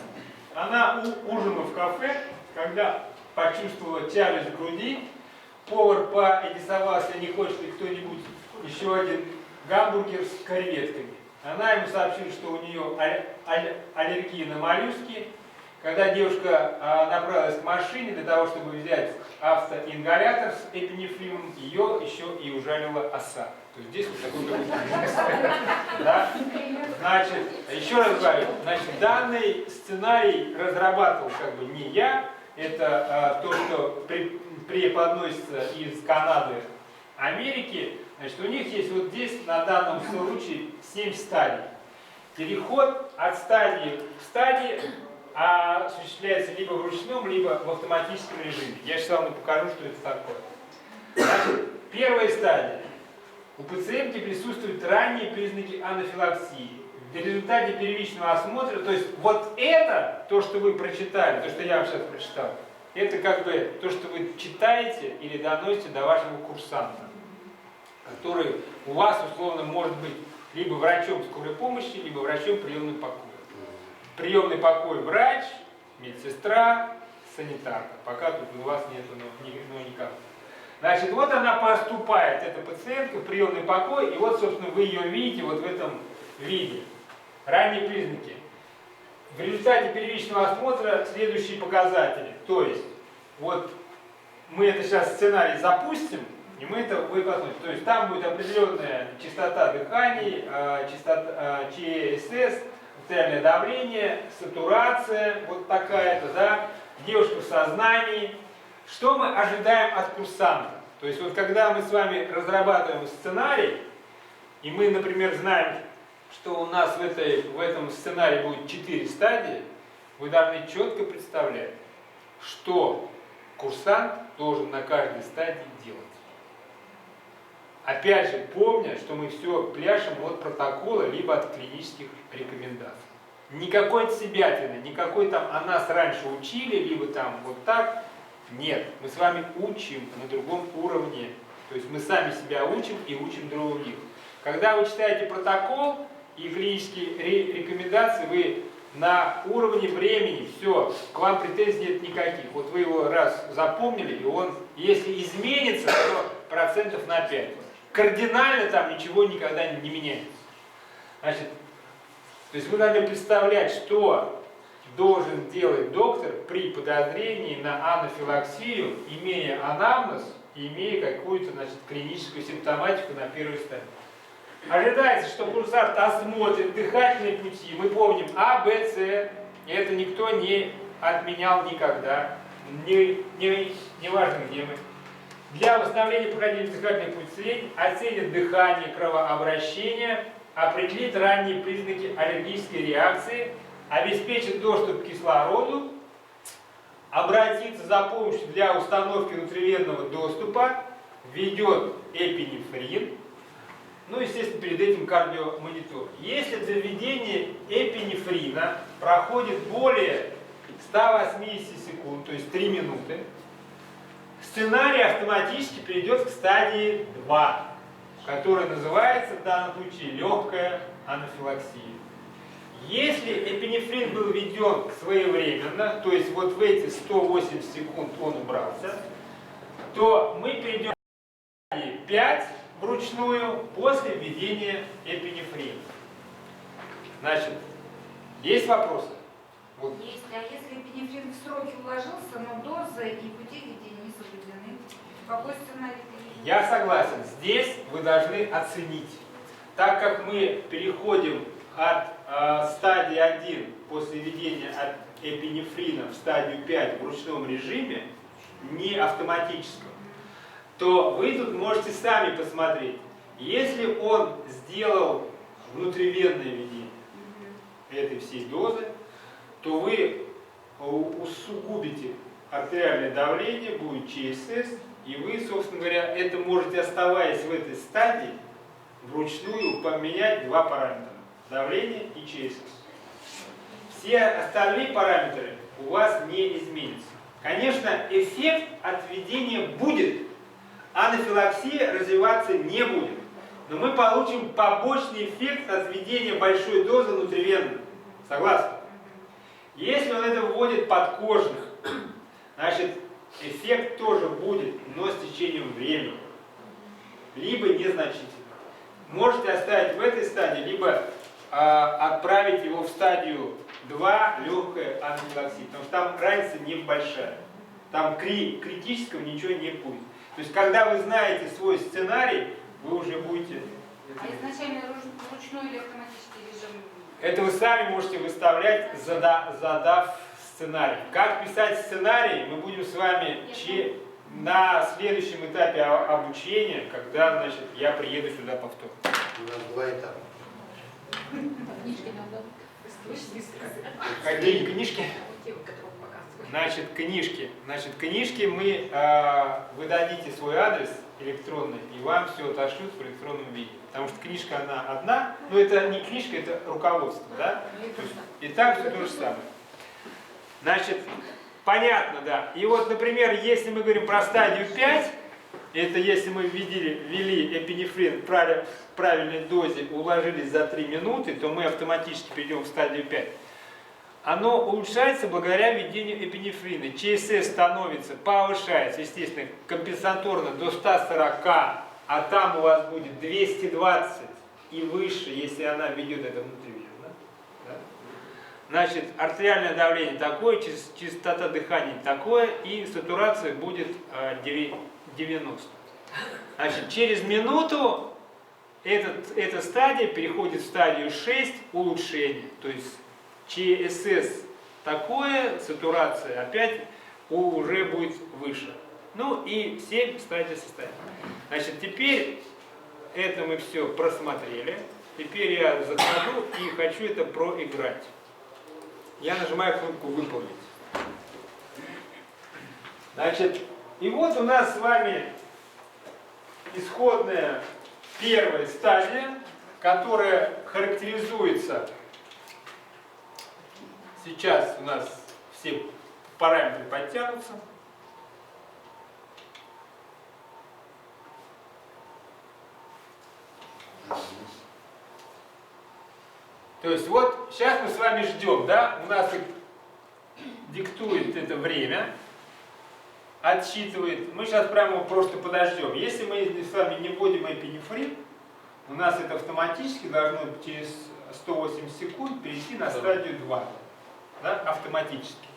Speaker 1: Она ужинала в кафе, когда почувствовала тяжесть в груди. Повар поинтересовался, не хочет ли кто-нибудь еще один гамбургер с креветками. Она ему сообщила, что у нее аллергия на моллюски. Когда девушка направилась к машине для того, чтобы взять автоингалятор с эпинефрином, ее еще и ужалила оса. То есть здесь вот такой да? Значит, еще раз говорю, значит, данный сценарий разрабатывал как бы не я, это то, что преподносится из Канады, Америки. Значит, у них есть вот здесь на данном случае 7 стадий. Переход от стадии к стадии осуществляется либо в ручном, либо в автоматическом режиме. Я сейчас вам покажу, что это такое. Значит, первая стадия. У пациентки присутствуют ранние признаки анафилаксии. В результате первичного осмотра, то есть вот это, то, что вы прочитали, то, что я вам сейчас прочитал, это как бы то, что вы читаете или доносите до вашего курсанта, который у вас условно может быть либо врачом скорой помощи, либо врачом приемного покоя. Приемный покой врач, медсестра, санитарка. Пока тут у вас нету никого. Значит, вот она поступает, эта пациентка, в приемный покой, и вот, собственно, вы ее видите вот в этом виде. Ранние признаки. В результате первичного осмотра следующие показатели. То есть, вот мы это сейчас сценарий запустим, и мы это вы посмотрите. То есть там будет определенная частота дыханий, частота ЧСС, артериальное давление, сатурация вот такая-то, да, девушка в сознании. Что мы ожидаем от курсанта? То есть вот когда мы с вами разрабатываем сценарий, и мы, например, знаем, что у нас в этом сценарии будет 4 стадии, вы должны четко представлять, что курсант должен на каждой стадии делать. Опять же, помня, что мы все пляшем от протокола, либо от клинических рекомендаций. Никакой отсебятины, никакой там «а нас раньше учили», либо там вот так. Нет, мы с вами учим на другом уровне. То есть мы сами себя учим и учим других. Когда вы читаете протокол и клинические рекомендации, вы на уровне времени, все, к вам претензий нет никаких. Вот вы его раз запомнили, и он, если изменится, то процентов на 5. Кардинально там ничего никогда не меняется. Значит, то есть вы должны представлять, что должен делать доктор при подозрении на анафилаксию, имея анамнез и имея какую-то, значит, клиническую симптоматику на первой стадии. Ожидается, что курсант осмотрит дыхательные пути. Мы помним А, Б, С. И это никто не отменял никогда. Не важно, где мы. Для восстановления прохождения дыхательных путей оценит дыхание, кровообращение, определит ранние признаки аллергической реакции, обеспечит доступ к кислороду, обратится за помощью для установки внутривенного доступа, введет эпинефрин, ну, естественно, перед этим кардиомонитор. Если для введения эпинефрина проходит более 180 секунд, то есть 3 минуты, сценарий автоматически перейдет к стадии 2, которая называется в данном случае легкая анафилаксия. Если эпинефрин был введен своевременно, то есть вот в эти 180 секунд он убрался, то мы перейдем к стадии 5 вручную после введения эпинефрина. Значит, есть вопросы? Вот.
Speaker 2: Есть. А если эпинефрин в сроки уложился, но доза и пути введения не соблюдены, какой сценарий перейдет?
Speaker 1: Я согласен. Здесь вы должны оценить. Так как мы переходим от стадии 1 после введения эпинефрина в стадию 5 в ручном режиме, не автоматическом, то вы тут можете сами посмотреть. Если он сделал внутривенное введение этой всей дозы, то вы усугубите артериальное давление, будет ЧСС, и вы, собственно говоря, это можете, оставаясь в этой стадии, вручную поменять 2 параметра – давление и ЧСС. Все остальные параметры у вас не изменятся. Конечно, эффект от введения будет, анафилаксия развиваться не будет. Но мы получим побочный эффект от введения большой дозы внутривенно. Согласны? Если он это вводит подкожных, значит, эффект тоже будет, но с течением времени. Либо незначительно. Можете оставить в этой стадии, либо отправить его в стадию 2 легкая анафилаксия. Потому что там разница небольшая. Там критического ничего не будет. То есть, когда вы знаете свой сценарий, вы уже будете...
Speaker 2: А изначально ручной или автоматический режим?
Speaker 1: Это вы сами можете выставлять, задав сценарий. Как писать сценарий, мы будем с вами на следующем этапе обучения, когда, значит, я приеду сюда повторно.
Speaker 3: У нас 2 этапа.
Speaker 4: Книжки надо.
Speaker 1: Какие книжки? Значит, книжки мы вы дадите свой адрес электронный, и вам все отошлют в электронном виде. Потому что книжка она одна, но это не книжка, это руководство, да? То есть, и так все то же самое. Значит, понятно, да. И вот, например, если мы говорим про стадию 5, это если мы ввели эпинефрин в правильной дозе, уложились за 3 минуты, то мы автоматически перейдем в стадию 5. Оно улучшается благодаря введению эпинефрина. ЧСС становится, повышается, естественно, компенсаторно до 140, а там у вас будет 220 и выше, если она ведет это внутривенно. Да? Значит, артериальное давление такое, частота дыхания такое, и сатурация будет 90. Значит, через минуту эта стадия переходит в стадию 6 улучшения. То есть ЧСС такое, сатурация опять уже будет выше. Ну и 7 стадий состояния. Значит, теперь это мы все просмотрели. Теперь я захожу и хочу это проиграть. Я нажимаю кнопку «Выполнить». Значит, и вот у нас с вами исходная первая стадия, которая характеризуется. Сейчас у нас все параметры подтянутся. То есть вот сейчас мы с вами ждем, да? У нас диктует это время, отсчитывает. Мы сейчас прямо просто подождем. Если мы с вами не вводим эпинефрин, у нас это автоматически должно через 180 секунд перейти на стадию 2. Да? Автоматически.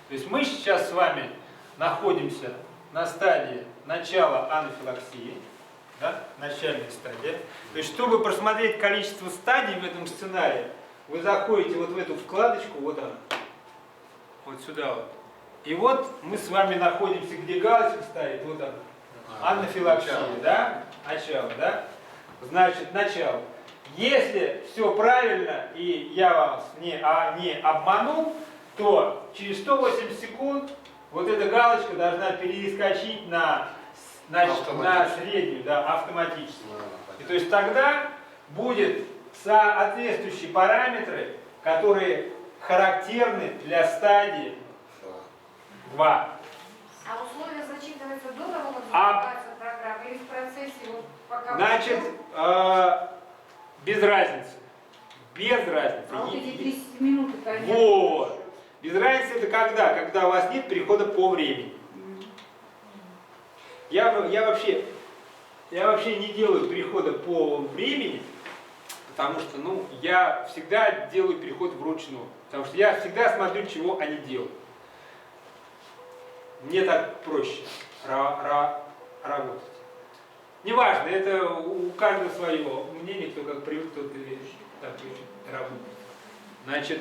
Speaker 1: То есть мы сейчас с вами находимся на стадии начала анафилаксии. Да? Начальная стадия. То есть, чтобы просмотреть количество стадий в этом сценарии, вы заходите вот в эту вкладочку, вот она, вот сюда вот. И вот мы с вами находимся, где галочка стоит, вот она. Анафилаксия, да? Начало, да? Значит, начало. Если все правильно, и я вас не обманул, то через 180 секунд вот эта галочка должна перескочить на среднюю, да, автоматически. И то есть тогда будет соответствующие параметры, которые характерны для стадии 2.
Speaker 2: А условия зачитываются до того, как запускается программа, или в процессе, вот, пока...
Speaker 1: Значит, без разницы. Без разницы.
Speaker 2: А вот эти 30 минут, конечно.
Speaker 1: Вот. Без разницы это когда? Когда у вас нет перехода по времени. Я вообще не делаю перехода по времени, потому что, ну, я всегда делаю переход вручную. Потому что я всегда смотрю, чего они делают. Мне так проще работать. Неважно, это у каждого свое мнение, кто как привык, тот и так и работает. Значит,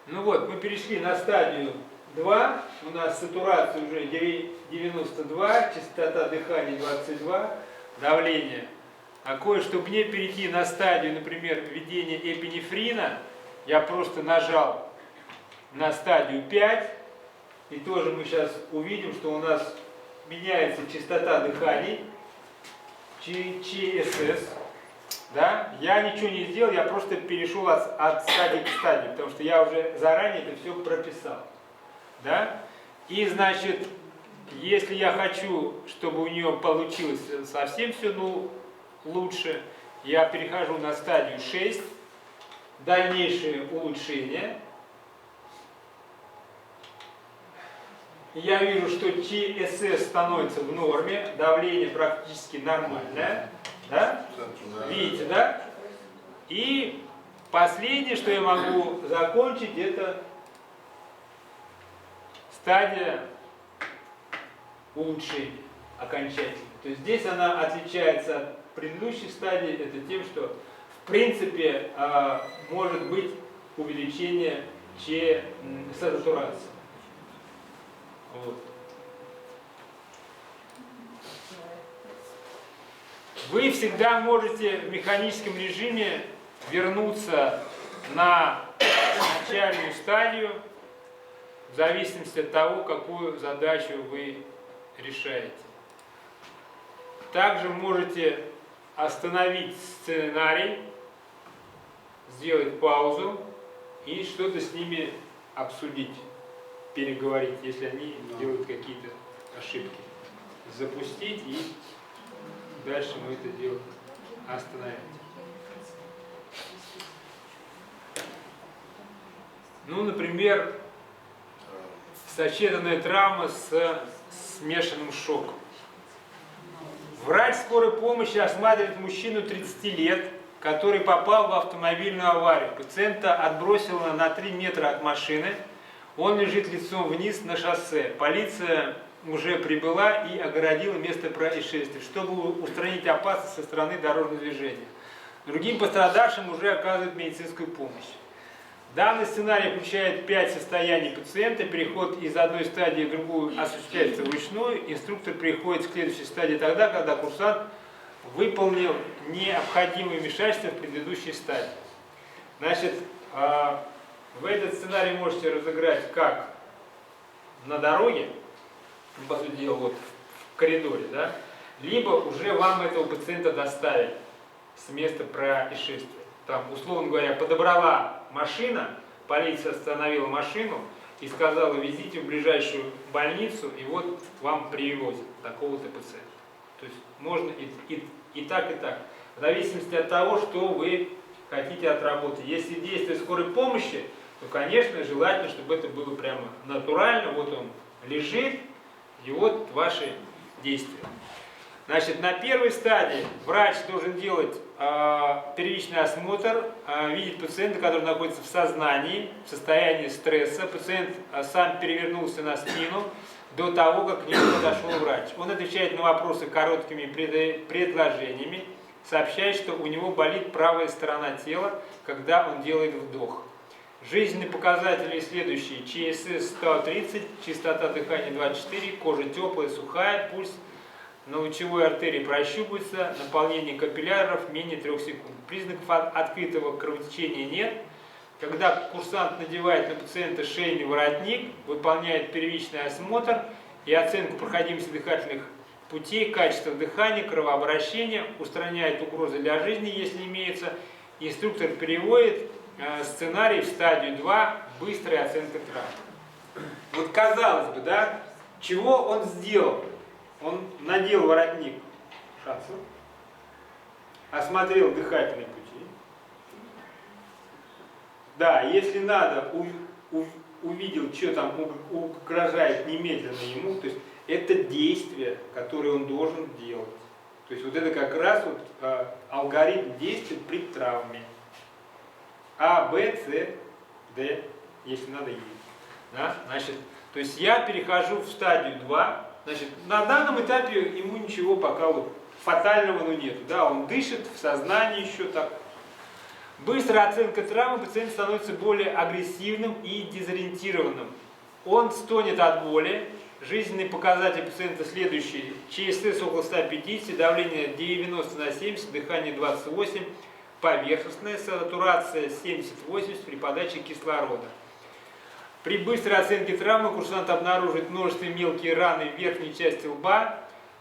Speaker 1: ну вот, мы перешли на стадию 2, у нас сатурация уже 92, частота дыхания 22, давление. А чтобы не перейти на стадию, например, введения эпинефрина, я просто нажал на стадию 5. И тоже мы сейчас увидим, что у нас меняется частота дыханий, ЧСС. Да? Я ничего не сделал, я просто перешел от стадии к стадии, потому что я уже заранее это все прописал. Да? И значит, если я хочу, чтобы у нее получилось совсем все лучше, я перехожу на стадию 6, дальнейшее улучшение. Я вижу, что ЧСС становится в норме, давление практически нормальное. Да? Видите, да? И последнее, что я могу закончить, это стадия улучшения окончательно. То есть здесь она отличается от предыдущей стадии, это тем, что в принципе может быть увеличение сатурации. Вот. Вы всегда можете в механическом режиме вернуться на начальную стадию в зависимости от того, какую задачу вы решаете. Также можете остановить сценарий, сделать паузу и что-то с ними обсудить, переговорить, если они делают какие-то ошибки. Запустить и дальше мы это дело остановим. Ну, например, сочетанная травма с смешанным шоком. Врач скорой помощи осматривает мужчину 30 лет, который попал в автомобильную аварию. Пациента отбросило на 3 метра от машины. Он лежит лицом вниз на шоссе. Полиция уже прибыла и огородила место происшествия, чтобы устранить опасность со стороны дорожного движения. Другим пострадавшим уже оказывают медицинскую помощь. Данный сценарий включает 5 состояний пациента. Переход из одной стадии в другую осуществляется вручную. Инструктор переходит к следующей стадии тогда, когда курсант выполнил необходимые вмешательства в предыдущей стадии. Значит, вы этот сценарий можете разыграть как на дороге, по сути дела, вот в коридоре, да, либо уже вам этого пациента доставили с места происшествия. Там, условно говоря, подобрала машина, полиция остановила машину и сказала: везите в ближайшую больницу, и вот вам привозят такого-то пациента. То есть можно и так, и так. В зависимости от того, что вы хотите отработать. Если действие скорой помощи, то, конечно, желательно, чтобы это было прямо натурально. Вот он лежит, и вот ваши действия. Значит, на первой стадии врач должен делать первичный осмотр, видеть пациента, который находится в сознании, в состоянии стресса. Пациент сам перевернулся на спину до того, как к нему подошел врач. Он отвечает на вопросы короткими предложениями, сообщает, что у него болит правая сторона тела, когда он делает вдох. Жизненные показатели следующие: ЧСС 130, частота дыхания 24, кожа теплая, сухая, пульс на лучевой артерии прощупывается, наполнение капилляров менее 3 секунд. Признаков открытого кровотечения нет. Когда курсант надевает на пациента шейный воротник, выполняет первичный осмотр и оценку проходимости дыхательных путей, качества дыхания, кровообращения, устраняет угрозы для жизни, если имеется, инструктор переводит сценарий в стадию 2, быстрая оценка травм. Вот казалось бы, да, чего он сделал? Он надел воротник шапку, осмотрел дыхательные пути. Да, если надо, увидел, что там угрожает немедленно ему, то есть это действие, которое он должен делать. То есть вот это как раз вот алгоритм действий при травме. А, Б, С, Д, если надо, Е. Да? Значит, то есть я перехожу в стадию 2. Значит, на данном этапе ему ничего пока вот фатального нет. Да, он дышит, в сознании еще так. Быстрая оценка травмы, пациент становится более агрессивным и дезориентированным. Он стонет от боли. Жизненные показатели пациента следующие: ЧСС около 150, давление 90/70, дыхание 28, поверхностная, сатурация 70-80 при подаче кислорода. При быстрой оценке травмы курсант обнаружит множество мелкие раны в верхней части лба,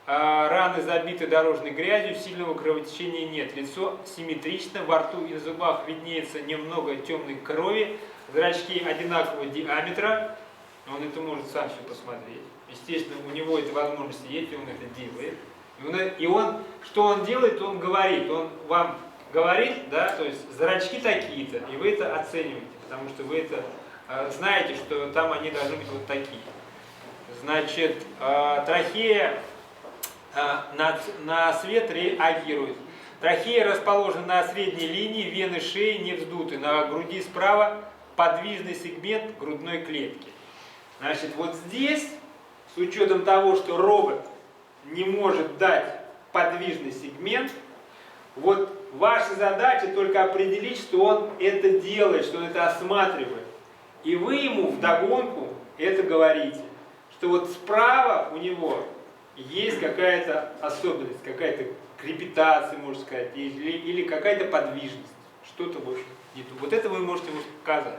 Speaker 1: раны забиты дорожной грязью, сильного кровотечения нет. Лицо симметрично, во рту и на зубах виднеется немного темной крови, зрачки одинакового диаметра. Он это может сам все посмотреть. Естественно, у него эта возможность есть, и он это делает. И он, что он делает, он говорит. Он вам говорит, да, то есть зрачки такие-то, и вы это оцениваете, потому что вы это знаете, что там они должны быть вот такие. Значит, трахея на свет реагирует. Трахея расположена на средней линии, вены шеи не вздуты. На груди справа подвижный сегмент грудной клетки. Значит, вот здесь, с учетом того, что робот не может дать подвижный сегмент, вот ваша задача только определить, что он это делает, что он это осматривает. И вы ему вдогонку это говорите, что вот справа у него есть какая-то особенность, какая-то крепитация, можно сказать, или какая-то подвижность. Что-то, в общем, не то. Вот это вы можете ему сказать.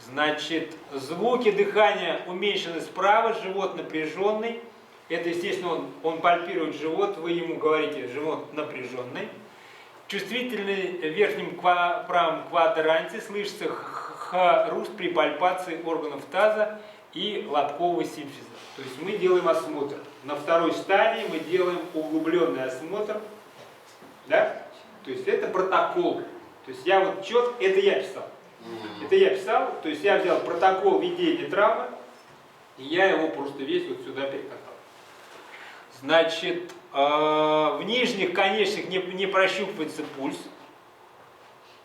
Speaker 1: Значит, звуки дыхания уменьшены справа, живот напряженный. Это, естественно, он пальпирует живот, вы ему говорите, живот напряженный. Чувствительный в верхнем правом квадранте слышится хруст при пальпации органов таза и лобкового симфиза. То есть мы делаем осмотр. На второй стадии мы делаем углубленный осмотр. Да? То есть это протокол. То есть я вот это я писал. Это я писал, то есть я взял протокол ведения травмы, и я его просто весь вот сюда перекатал. Значит, в нижних конечных не прощупывается пульс.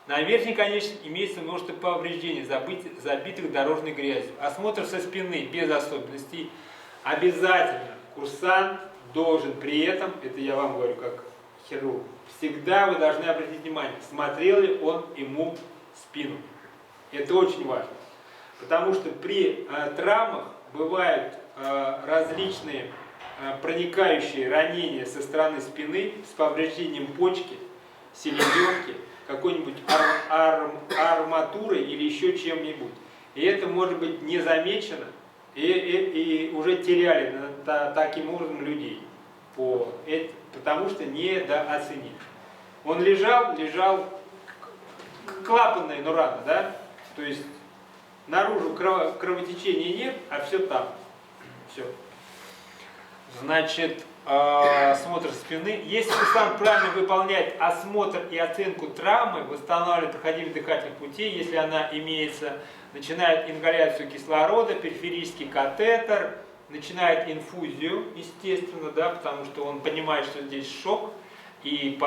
Speaker 1: На верхних конечных имеется множество повреждений, забитых дорожной грязью. Осмотр со спины без особенностей. Обязательно курсант должен при этом, это я вам говорю как хирург, всегда вы должны обратить внимание, смотрел ли он ему спину. Это очень важно. Потому что при травмах бывают различные проникающие ранения со стороны спины с повреждением почки, селезенки, какой-нибудь арматурой или еще чем-нибудь. И это может быть не замечено, и уже теряли таким образом людей, потому что недооценили. Он лежал клапанная, но рана, да? То есть наружу кровотечения нет, а все там. Все. Значит, осмотр спины. Если курсант правильно выполняет осмотр и оценку травмы, восстанавливает проходимость дыхательных путей, если она имеется, начинает ингаляцию кислорода, периферический катетер, начинает инфузию, естественно, да, потому что он понимает, что здесь шок и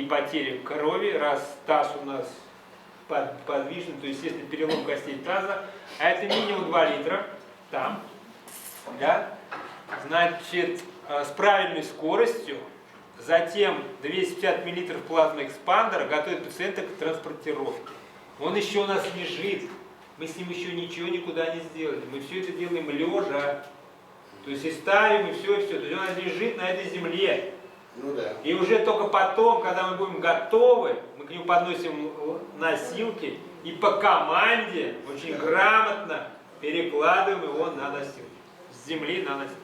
Speaker 1: потеря крови, раз таз у нас подвижный, то есть, естественно, перелом костей таза, а это минимум 2 литра, там, да, значит, с правильной скоростью, затем 250 мл плазмоэкспандера готовит пациента к транспортировке. Он еще у нас лежит, мы с ним еще ничего никуда не сделали, мы все это делаем лежа, то есть и ставим, и все, то есть он лежит на этой земле.
Speaker 3: Ну да.
Speaker 1: И уже только потом, когда мы будем готовы, мы к нему подносим носилки и по команде очень грамотно перекладываем его на носилки. С земли на носилки.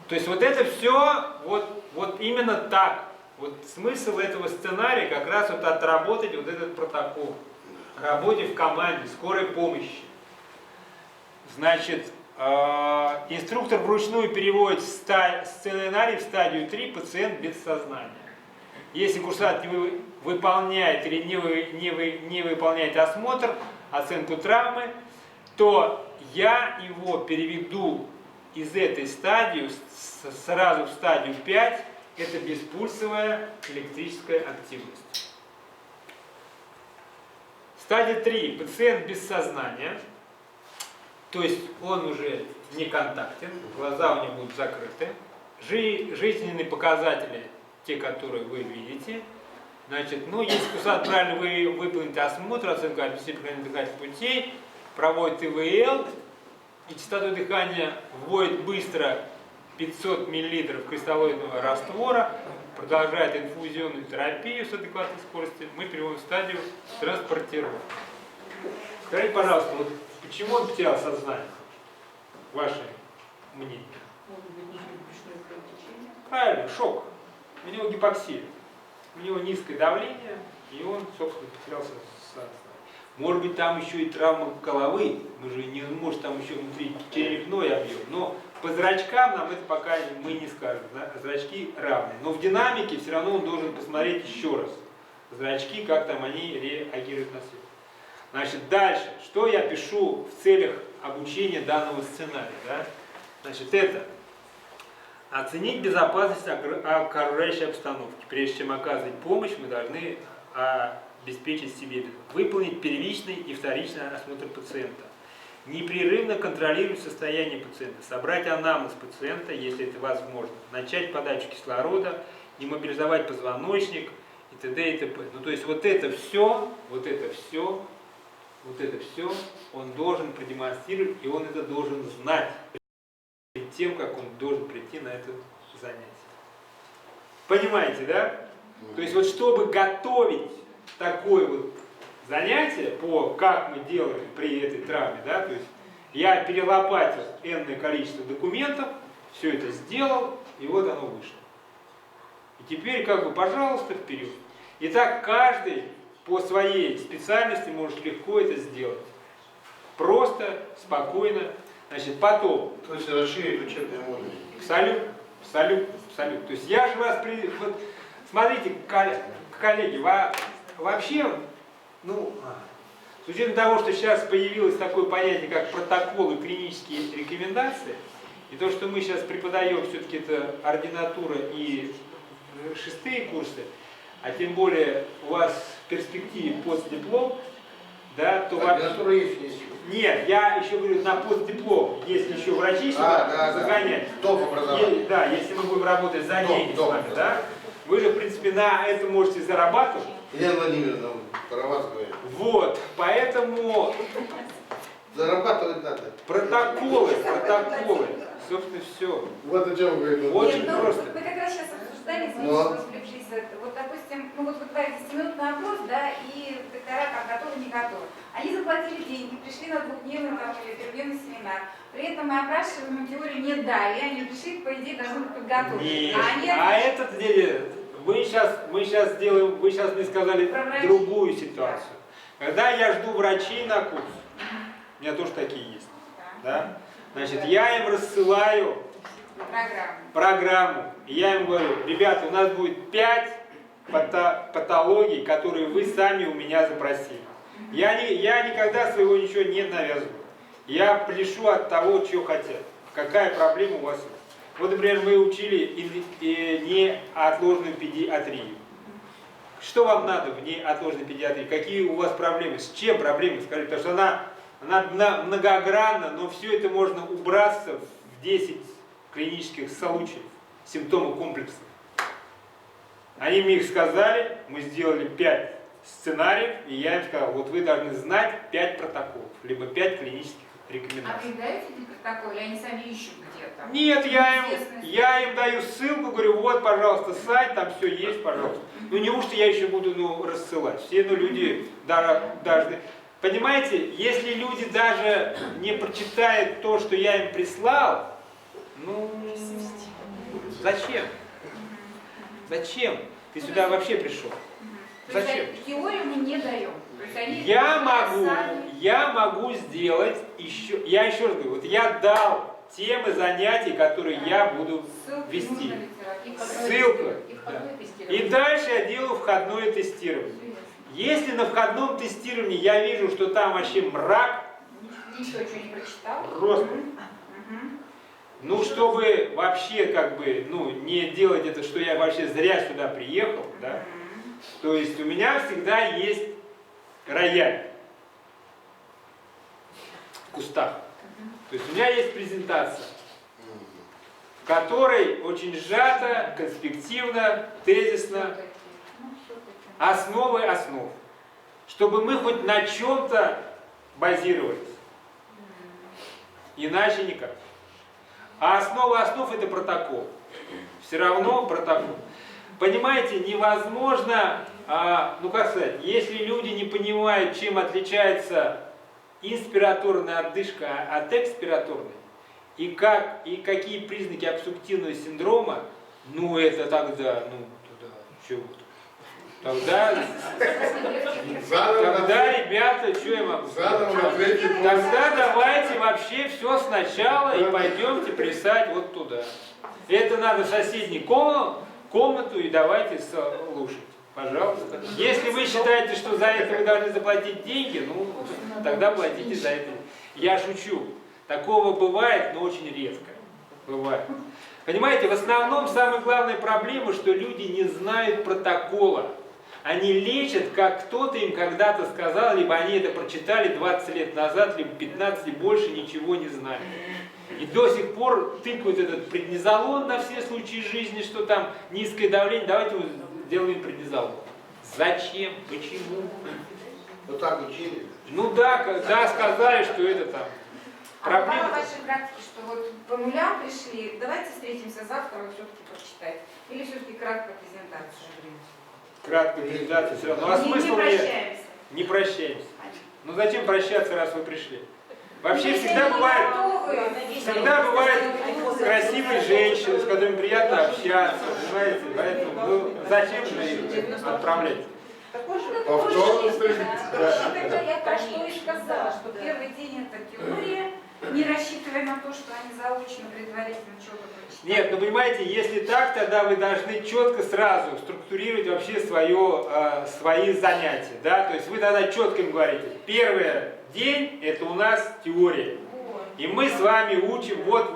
Speaker 1: То есть вот это все вот именно так. Вот смысл этого сценария как раз вот отработать вот этот протокол. Работе в команде, скорой помощи. Значит, инструктор вручную переводит сценарий в стадию 3, пациент без сознания. Если курсант не выполняет или не выполняет осмотр, оценку травмы, то я его переведу из этой стадии сразу в стадию 5, это беспульсовая электрическая активность. Стадия 3, пациент без сознания. То есть он уже не контактен, глаза у него будут закрыты. Жизненные показатели, те, которые вы видите. Значит, ну, если курсант правильно выполнит осмотр, оценку обеспечения дыхательных путей, проводит ИВЛ, и частоту дыхания вводит быстро 500 мл кристаллоидного раствора, продолжает инфузионную терапию с адекватной скоростью, мы переводим в стадию транспортировки. Скажите, пожалуйста, вот почему он потерял сознание? Ваше мнение?
Speaker 4: Может быть, нижнебрюшное кровотечение.
Speaker 1: Правильно, шок. У него гипоксия. У него низкое давление, и он, собственно, потерял сознание. Может быть, там еще и травма головы. Мы же не может там еще внутри черепной объем. Но по зрачкам нам это пока мы не скажем. Да? Зрачки равны. Но в динамике все равно он должен посмотреть еще раз. Зрачки, как там они реагируют на свет. Значит, дальше. Что я пишу в целях обучения данного сценария? Да? Значит, это оценить безопасность окружающей обстановки. Прежде чем оказывать помощь, мы должны обеспечить себе выполнить первичный и вторичный осмотр пациента. Непрерывно контролировать состояние пациента, собрать анамнез пациента, если это возможно, начать подачу кислорода, иммобилизовать позвоночник и т.д. и т.п. Ну, то есть вот это все он должен продемонстрировать, и он это должен знать перед тем, как он должен прийти на это занятие. Понимаете, да? То есть вот чтобы готовить такое вот занятие по как мы делаем при этой травме, да, то есть я перелопатил энное количество документов, все это сделал, и вот оно вышло. И теперь как бы, пожалуйста, вперед. Итак, каждый по своей специальности может легко это сделать. Просто, спокойно. Значит, потом.
Speaker 3: То есть расширить учебные модули.
Speaker 1: Абсолютно. То есть я же вас... Вот, смотрите, коллеги, вообще, ну, с учетом того, что сейчас появилось такое понятие, как протокол и клинические рекомендации, и то, что мы сейчас преподаем, все-таки это ординатура и 6-е курсы, а тем более у вас в перспективе постдиплом, да, то
Speaker 3: Ординатура есть.
Speaker 1: Нет, я еще говорю на постдиплом, если еще врачи сюда загонять.
Speaker 3: Топ образование.
Speaker 1: Да, если мы будем работать за деньги с вами, да, вы же, в принципе, на это можете зарабатывать.
Speaker 3: Елена Владимировна, про вас говорит.
Speaker 1: Вот, поэтому
Speaker 3: Зарабатывать надо.
Speaker 1: протоколы, собственно, все.
Speaker 3: Вот о чем говорит.
Speaker 1: Очень
Speaker 2: Нет, ну,
Speaker 1: просто.
Speaker 2: мы как раз сейчас обсуждали,
Speaker 3: Но.
Speaker 2: вот, допустим, ну вот вы говорите 10-минутный опрос, да, и доктора как готовы, не готовы. Они заплатили деньги, пришли на двухдневный там, или трехдневный семинар. При этом мы опрашиваем теорию не дали, они пришли, по идее, должны быть подготовлены.
Speaker 1: Нет,
Speaker 2: Они
Speaker 1: этот деле, мы сейчас делаем, вы сейчас мне сказали
Speaker 2: Про врачей.
Speaker 1: другую ситуацию. Когда я жду врачей на курс, у меня тоже такие есть, да? Значит, я им рассылаю программу. И я им говорю, ребята, у нас будет 5 патологий, которые вы сами у меня запросили. Я никогда своего ничего не навязываю. Я пляшу от того, что хотят. Какая проблема у вас есть. Вот, например, мы учили неотложную педиатрию. Что вам надо в неотложной педиатрии? Какие у вас проблемы? С чем проблемы? Скажите, потому что она многогранна, но все это можно убраться в 10 клинических случаев, симптомов комплексов. Они мне их сказали, мы сделали 5 сценариев, и я им сказал, вот вы должны знать 5 протоколов, либо 5 клинических
Speaker 2: А
Speaker 1: рекомендаций.
Speaker 2: вы даете протокол, или они сами ищут где-то?
Speaker 1: Нет, я им даю ссылку, говорю, вот, пожалуйста, сайт, там все есть, пожалуйста. Ну неужто я еще буду рассылать? Все люди должны... Понимаете, если люди даже не прочитают то, что я им прислал, ну, зачем? Зачем? Ты сюда вообще пришел?
Speaker 2: То есть
Speaker 1: Зачем?
Speaker 2: теорию мы не даем. То есть они
Speaker 1: Я могу сделать еще, я еще раз говорю, вот я дал темы занятий, которые я буду вести. Ссылка. И дальше я делаю входное тестирование. Если на входном тестировании я вижу, что там вообще мрак,
Speaker 2: Ничего не прочитал?
Speaker 1: просто, ну, чтобы вообще, как бы, ну, не делать это, что я вообще зря сюда приехал, да, то есть у меня всегда есть рояль в кустах. То есть у меня есть презентация, в которой очень сжато, конспективно, тезисно, основы основ, чтобы мы хоть на чем-то базировались. Иначе никак. А основа основ это протокол. Все равно протокол. Понимаете, невозможно, ну как сказать, если люди не понимают, чем отличается инспираторная отдышка от экспираторной, и какие признаки обструктивного синдрома, ну это тогда, ну туда, чего тогда, ребята, что я могу сказать? Тогда давайте вообще все сначала и пойдемте плясать вот туда. Это надо в соседнюю комнату и давайте слушать. Пожалуйста. Если вы считаете, что за это вы должны заплатить деньги, ну, тогда платите за это. Я шучу. Такого бывает, но очень редко. Бывает. Понимаете, в основном самая главная проблема, что люди не знают протокола. Они лечат, как кто-то им когда-то сказал, либо они это прочитали 20 лет назад, либо 15 и больше ничего не знают. И до сих пор тыкают этот преднизолон на все случаи жизни, что там низкое давление, давайте сделаем преднизолон. Зачем? Почему?
Speaker 3: Вот так учили.
Speaker 1: Ну да, когда сказали, что это там.
Speaker 2: А бывало в вашей практике, что вот по нулям пришли, давайте встретимся завтра, вы все-таки прочитаете. Или все-таки краткая презентация?
Speaker 1: Краткая презентация все равно. А
Speaker 2: Не
Speaker 1: смысл
Speaker 2: прощаемся.
Speaker 1: Не прощаемся. Ну зачем прощаться, раз вы пришли? Вообще
Speaker 2: Если
Speaker 1: всегда
Speaker 2: они
Speaker 1: бывают красивые женщины, с которыми приятно общаться, понимаете? Поэтому ну, зачем же их отправлять?
Speaker 2: Тогда я про что и сказала, что первый день это теория, не рассчитывая на то, что они заочно предварительно что-то прочитают.
Speaker 1: Нет, ну понимаете, если так, тогда вы должны четко сразу структурировать вообще свои занятия. Да? То есть вы тогда четко им говорите, первый день это у нас теория. И мы с вами учим вот.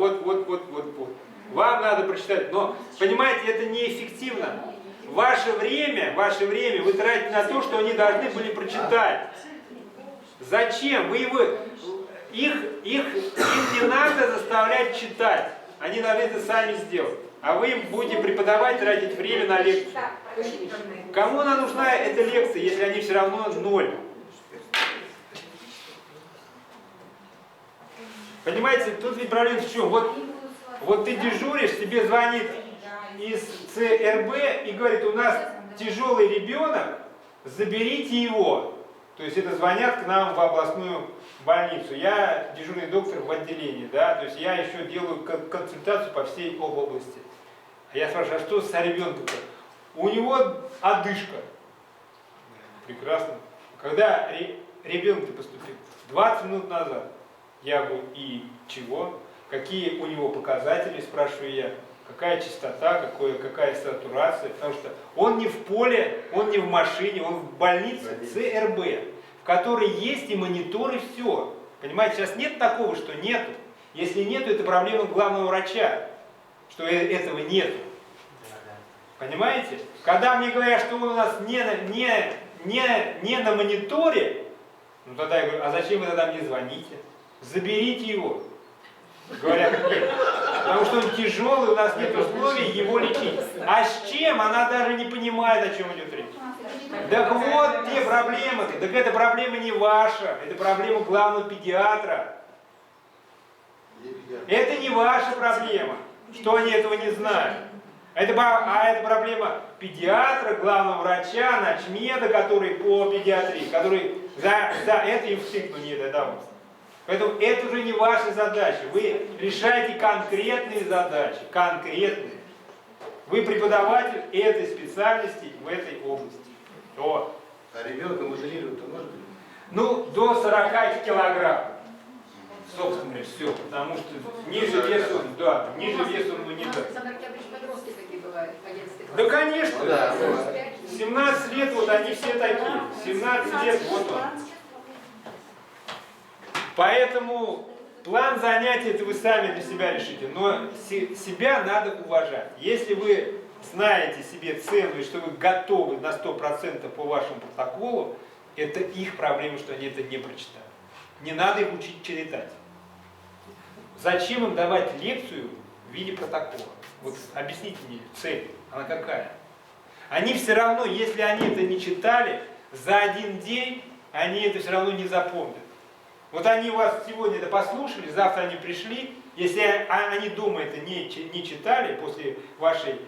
Speaker 1: Вам надо прочитать. Но, понимаете, это неэффективно. Ваше время вы тратите на то, что они должны были прочитать. Зачем? Их не надо заставлять читать. Они должны это сами сделать. А вы им будете преподавать, тратить время на лекцию. Кому она нужна, эта лекция, если они все равно ноль? Понимаете, тут ведь проблема в чем? Вот ты дежуришь, тебе звонит из ЦРБ и говорит, у нас тяжелый ребенок, заберите его. То есть это звонят к нам в областную больницу. Я дежурный доктор в отделении, да, то есть я еще делаю консультацию по всей области. А я спрашиваю, а что с ребенком-то? У него одышка. Прекрасно. Когда ребенок поступил? 20 минут назад. Я говорю, и чего? Какие у него показатели, спрашиваю я. Какая частота, какая сатурация. Потому что он не в поле, он не в машине, он в больнице ЦРБ, в которой есть и монитор, и все. Понимаете, сейчас нет такого, что нету. Если нету, это проблема главного врача, что этого нету. Понимаете? Когда мне говорят, что он у нас не на мониторе, ну тогда я говорю, а зачем вы тогда мне звоните? Заберите его. Говорят, нет. Потому что он тяжелый, у нас нет условий его лечить. А с чем? Она даже не понимает, о чем идет речь. Так вот те проблемы-то. Так эта проблема не ваша. Это проблема главного педиатра. Это не ваша проблема, что они этого не знают. Это проблема педиатра, главного врача, начмеда, который по педиатрии, который за это им втыкнул не додавался. Поэтому это уже не ваша задача. Вы решаете конкретные задачи. Конкретные. Вы преподаватель этой специальности в этой области. Вот.
Speaker 3: А ребенка моделировать-то может быть?
Speaker 1: Ну, до 40 килограмм. Собственно говоря, все. Потому что ниже веса, да, ниже веса он не даст.
Speaker 4: Подростки такие бывают, 11 класс.
Speaker 1: Да, конечно.
Speaker 3: Да.
Speaker 1: 17 лет, вот они все такие. 17 лет, вот он. Поэтому план занятий это вы сами для себя решите, но себя надо уважать. Если вы знаете себе цену и что вы готовы на 100% по вашему протоколу, это их проблема, что они это не прочитали. Не надо их учить читать. Зачем им давать лекцию в виде протокола? Вот объясните мне цель, она какая? Они все равно, если они это не читали, за один день они это все равно не запомнят. Вот они у вас сегодня это послушали, завтра они пришли, если они дома это не читали после вашей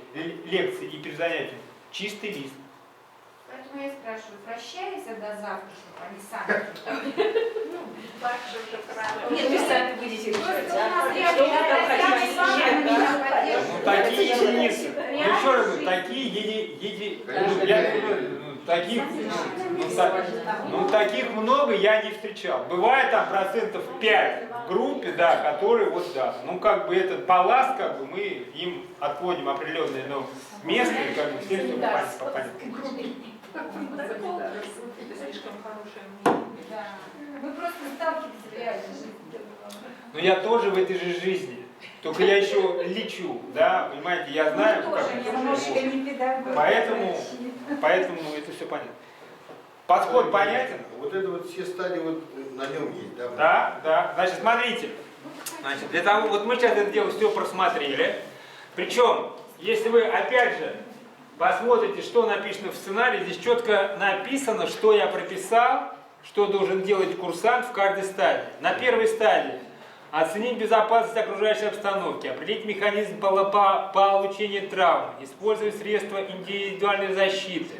Speaker 1: лекции и перед занятием, чистый лист.
Speaker 2: Поэтому я и спрашиваю, прощайся до завтра, чтобы они сами.
Speaker 4: Нет, вы сами будете решать.
Speaker 2: Просто у нас
Speaker 4: а?
Speaker 2: рядом
Speaker 4: Что вы там
Speaker 2: Татьяна
Speaker 4: хотите
Speaker 2: Ивановна
Speaker 4: сейчас?
Speaker 2: меня
Speaker 1: Ну,
Speaker 2: поддерживает.
Speaker 1: такие единицы. Ну, еще раз говорю,
Speaker 2: Реально
Speaker 1: такие
Speaker 3: Конечно,
Speaker 1: я
Speaker 3: я-
Speaker 1: говорю, таких много я не встречал. Бывает там процентов 5 в группе, да, которые вот да. Ну, как бы этот балласт, как бы мы им отводим определенное место, и как бы всем все понятно.
Speaker 5: Это слишком хорошее мнение.
Speaker 2: Да. Мы просто сталкиваемся в реальной жизни.
Speaker 1: Но я тоже в этой же жизни. Только я еще лечу, да, понимаете, я знаю,
Speaker 2: Мы
Speaker 1: как
Speaker 2: тоже немножко не педагог.
Speaker 1: Поэтому это все понятно. Подход понятен?
Speaker 3: Вот это вот все стадии вот на нем есть, да?
Speaker 1: Да, да. Значит, смотрите. Значит, для того, вот мы сейчас это дело все просмотрели. Причем, если вы опять же посмотрите, что написано в сценарии, здесь четко написано, что я прописал, что должен делать курсант в каждой стадии. На первой стадии оценить безопасность окружающей обстановки, определить механизм получения травм, использовать средства индивидуальной защиты,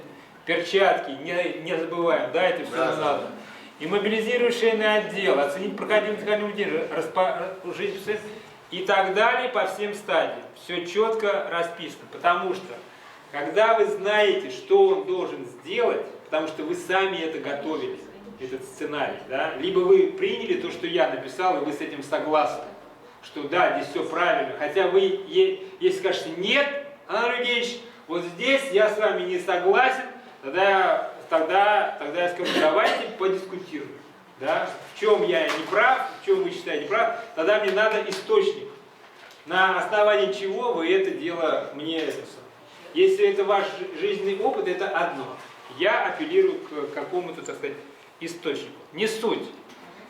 Speaker 1: перчатки, не забываем, да, это все
Speaker 3: Да,
Speaker 1: надо. И мобилизировать шейный отдел, оценить проходимость и так далее по всем стадиям. Все четко расписано, потому что когда вы знаете, что он должен сделать, потому что вы сами это готовили, этот сценарий, да, либо вы приняли то, что я написал, и вы с этим согласны, что да, здесь все правильно, хотя вы, если скажете нет, Анатолий Евгеньевич, вот здесь я с вами не согласен, тогда я скажу, давайте подискутируем, да, в чем я не прав, в чем вы считаете прав, тогда мне надо источник, на основании чего вы это дело мне это самое. Если это ваш жизненный опыт, это одно. Я апеллирую к какому-то, так сказать, источнику. Не суть.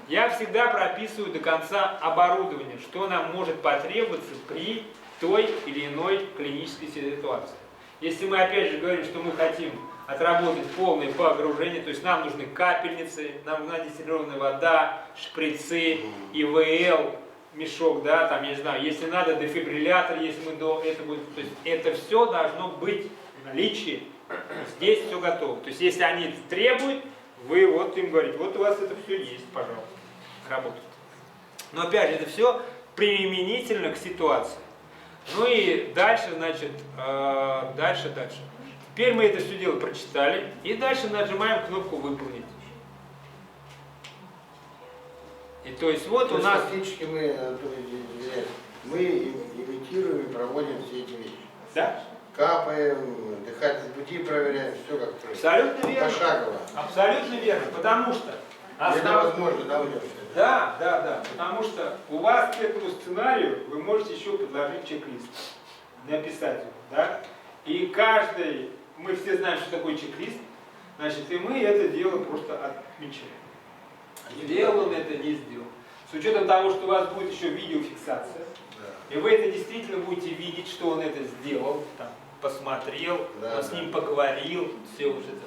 Speaker 1: Я всегда прописываю до конца оборудование, что нам может потребоваться при той или иной клинической ситуации. Если мы опять же говорим, что мы хотим отработать полное погружение, то есть нам нужны капельницы, нам нужна дистиллированная вода, шприцы, ИВЛ, мешок, да, там, я не знаю, если надо, дефибриллятор, если мы до этого будет, то есть это все должно быть в наличии, здесь все готово. То есть если они это требуют, вы вот им говорите, вот у вас это все есть, пожалуйста, работает. Но опять же, это все применительно к ситуации. Ну и дальше, значит, дальше. Теперь мы это все дело прочитали, и дальше нажимаем кнопку «Выполнить». И то есть вот
Speaker 3: То
Speaker 1: у
Speaker 3: есть
Speaker 1: нас...
Speaker 3: фактически мы имитируем и проводим все эти вещи.
Speaker 1: Да?
Speaker 3: Капаем, дыхательные пути проверяем, все как происходит.
Speaker 1: Абсолютно верно.
Speaker 3: Пошагово.
Speaker 1: Абсолютно верно, потому что...
Speaker 3: Это возможно, да, Владимир?
Speaker 1: Да, потому что у вас к этому сценарию вы можете еще предложить чек-лист, написать его, да? И каждый, мы все знаем, что такое чек-лист, значит, и мы это дело просто отмечаем. Сделал он это, не сделал. С учетом того, что у вас будет еще видеофиксация, и вы это действительно будете видеть, что он это сделал, там, посмотрел, он с ним поговорил, все уже это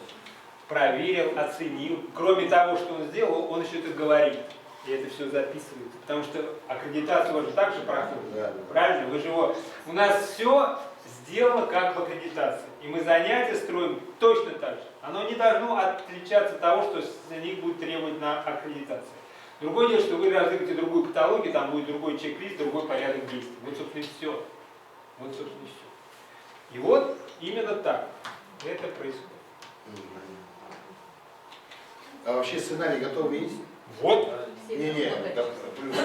Speaker 1: проверил, оценил. Кроме того, что он сделал, он еще это говорит. И это все записывается. Потому что аккредитация у вас же также проходит.
Speaker 3: Да.
Speaker 1: Правильно? Вы же его... У нас все сделано как в аккредитации. И мы занятия строим точно так же. Оно не должно отличаться от того, что с них будет требовать на аккредитации. Другое дело, что вы разыграете другую патологию, там будет другой чек-лист, другой порядок действий. Вот, собственно, и все. Вот, собственно, и все. И вот именно так это происходит.
Speaker 3: А вообще сценарий готовый есть?
Speaker 1: Вот.
Speaker 3: Не, да, плюс.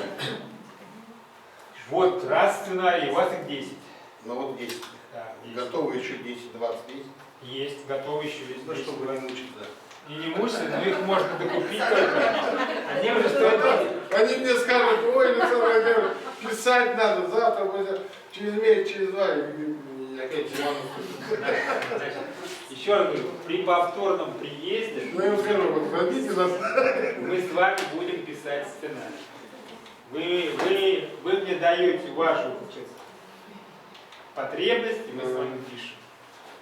Speaker 1: Вот раз сценарий, у вас их 10.
Speaker 3: Ну вот есть.
Speaker 1: Да, есть.
Speaker 3: Готовы еще 10-20 есть?
Speaker 1: Есть, готовы еще есть.
Speaker 3: Ну, чтобы не мучиться.
Speaker 1: И не мучиться, но их можно докупить только. Они уже стоят денег.
Speaker 3: Они мне скажут, ой, Александр Владимирович, писать надо, завтра, через месяц, через два, и опять Иванов.
Speaker 1: Еще раз говорю, при повторном приезде
Speaker 3: Ну, я вам скажу, вот возьмите нас.
Speaker 1: мы с вами будем писать сценарий. Вы мне даете вашу потребность, и мы с вами пишем.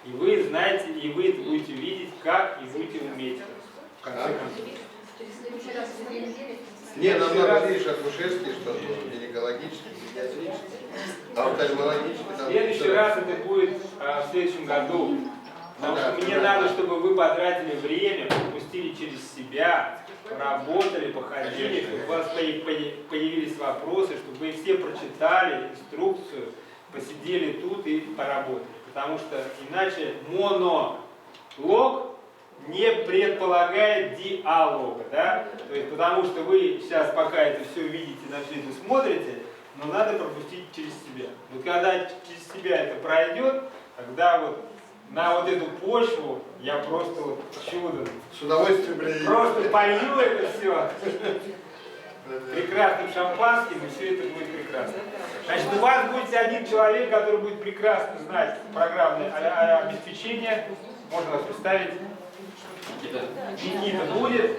Speaker 1: И вы знаете, и вы это будете видеть, как, и будете уметь. В конце концов.
Speaker 3: Не, нам надо, видишь, акушерские, что гинекологические, педиатрические, офтальмологические.
Speaker 1: В следующий раз это будет в следующем году. Потому что мне надо, чтобы вы потратили время, пропустили через себя, поработали, походили, чтобы у вас появились вопросы, чтобы вы все прочитали инструкцию, посидели тут и поработали. Потому что иначе монолог не предполагает диалога, да? То есть потому что вы сейчас пока это все видите, на все это смотрите, но надо пропустить через себя. Вот когда через себя это пройдет, тогда вот на вот эту почву я просто вот чудо.
Speaker 3: С удовольствием приедем.
Speaker 1: Просто полью это все прекрасным шампанским, и все это будет прекрасно. Значит, у вас будет один человек, который будет прекрасно знать программное обеспечение. Можно вас представить? Никита будет.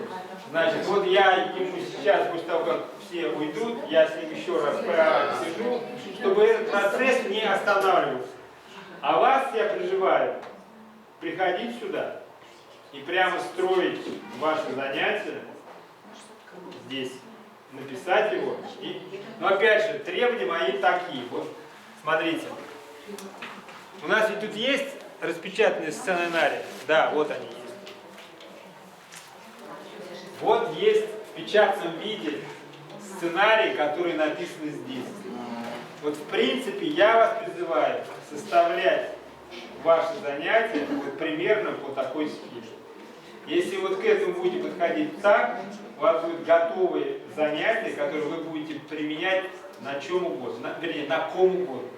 Speaker 1: Значит, вот я ему сейчас, после того, как все уйдут, я с ним еще раз посижу, чтобы этот процесс не останавливался. А вас я призываю приходить сюда и прямо строить ваши занятия здесь, написать его. Но опять же, требования мои такие. Вот, смотрите. У нас ведь тут есть распечатанные сценарии. Да, вот они есть. Вот есть в печатном виде сценарии, которые написаны здесь. Вот в принципе я вас призываю составлять ваши занятия вот примерно по такой схеме. Если вот к этому будете подходить так, у вас будут готовые занятия, которые вы будете применять на чем угодно, вернее, на ком угодно.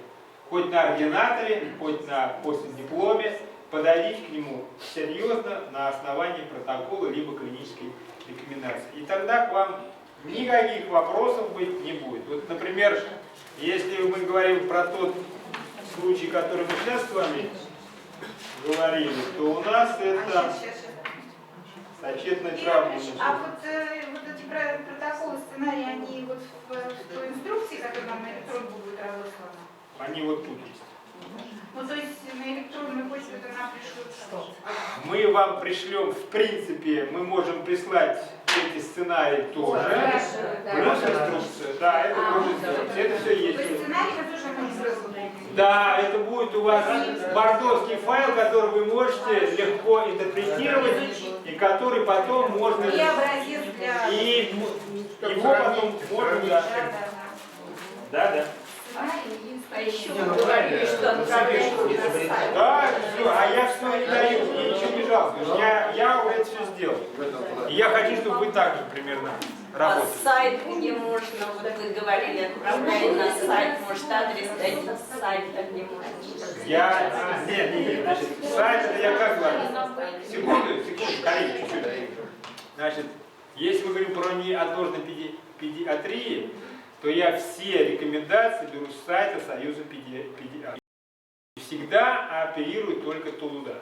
Speaker 1: Хоть на ординаторе, хоть на постдипломе, подойдите к нему серьезно на основании протокола либо клинической рекомендации. И тогда к вам никаких вопросов быть не будет. Вот, например, если мы говорим про тот случай, который мы сейчас с вами говорили, то у нас это сочетная травма.
Speaker 2: А вот эти протоколы, сценарии, они вот в той инструкции, которая нам на электронку будет разослана?
Speaker 1: Они вот тут есть.
Speaker 2: Ну, то есть на электронную почту это нам пришлют что?
Speaker 1: Мы вам пришлем, в принципе, мы можем прислать эти сценарии тоже. Плюс инструкцию. Да, это можно сделать. Это все есть.
Speaker 2: То есть сценарий мы тоже можем разослать?
Speaker 1: Да, это будет у вас бордовский файл, который вы можете легко интерпретировать, и который потом можно...
Speaker 2: И образец для...
Speaker 1: И его потом можно... Да, да.
Speaker 4: А еще вы говорили, что отправляете на сайт.
Speaker 1: Да, все, а я все не даю, мне ничего не жалко. Я уже это все сделал. И я хочу, чтобы вы так же примерно
Speaker 4: А
Speaker 1: работали.
Speaker 4: сайт, где можно, вот вы говорили, отправляем на сайт, может адрес дать на сайт, где можно.
Speaker 1: Нет, значит, сайт это я как говорю. Секунду, коллеги, чуть-чуть. Значит, если мы говорим про неотложную педиатрию, то я все рекомендации беру с сайта Союза педиатров. Всегда оперирую только туда.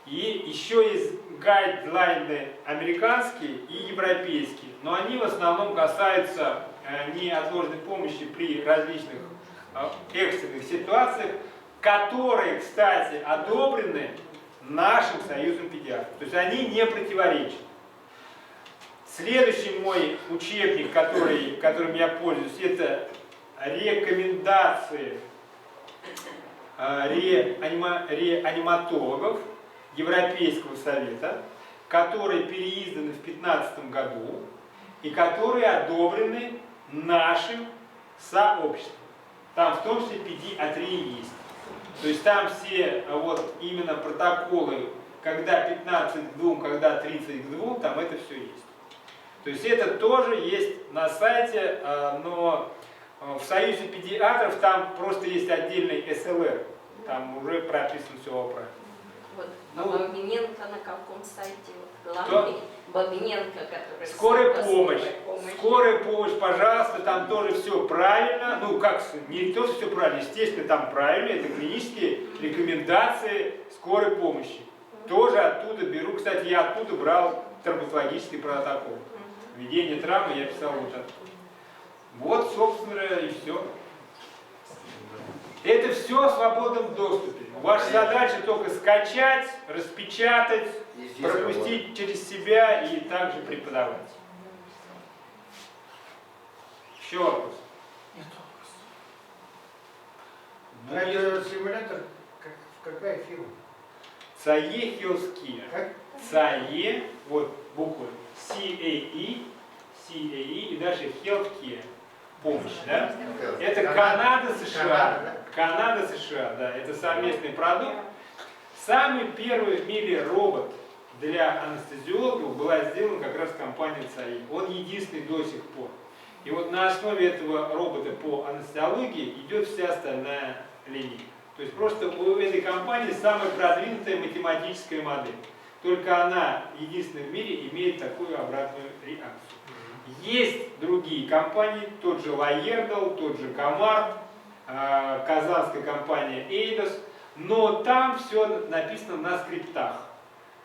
Speaker 1: И еще есть гайдлайны американские и европейские, но они в основном касаются неотложной помощи при различных экстренных ситуациях, которые, кстати, одобрены нашим Союзом педиатров. То есть они не противоречат. Следующий мой учебник, которым я пользуюсь, это рекомендации реаниматологов Европейского совета, которые переизданы в 2015 году и которые одобрены нашим сообществом. Там в том числе педиатрия есть. То есть там все вот именно протоколы, когда 15 к 2, когда 30 к 2, там это все есть. То есть это тоже есть на сайте, но в Союзе педиатров там просто есть отдельный СЛР. Там уже прописано все правильно.
Speaker 4: Вот,
Speaker 1: Ну,
Speaker 4: Бабиненко на каком сайте? Главный Бабиненко, который...
Speaker 1: Скорая помощь, пожалуйста, там тоже все правильно. Ну, как, не то, что все правильно, естественно, там правильно. Это клинические рекомендации скорой помощи. Тоже оттуда беру. Кстати, я оттуда брал травматологический протокол. Введение травмы я писал вот оттуда. Вот, собственно, и все. Это все в свободном доступе. Ваша задача только скачать, распечатать, пропустить через себя и также преподавать. Еще вопрос?
Speaker 7: Нет вопросов. А это симулятор, какая фирма?
Speaker 1: CAE Health Care.
Speaker 3: Как?
Speaker 1: CAE, вот буквы CAE, и дальше Health Care. Помощь, да? Это Канада, США. Канада, США, да. Это совместный продукт. Самый первый в мире робот для анестезиологов была сделана как раз компанией CAE. Он единственный до сих пор. И вот на основе этого робота по анестезиологии идет вся остальная линия. То есть просто у этой компании самая продвинутая математическая модель. Только она единственная в мире имеет такую обратную реакцию. Есть другие компании, тот же Лаердал, тот же Комар, казанская компания Эйдос, но там все написано на скриптах.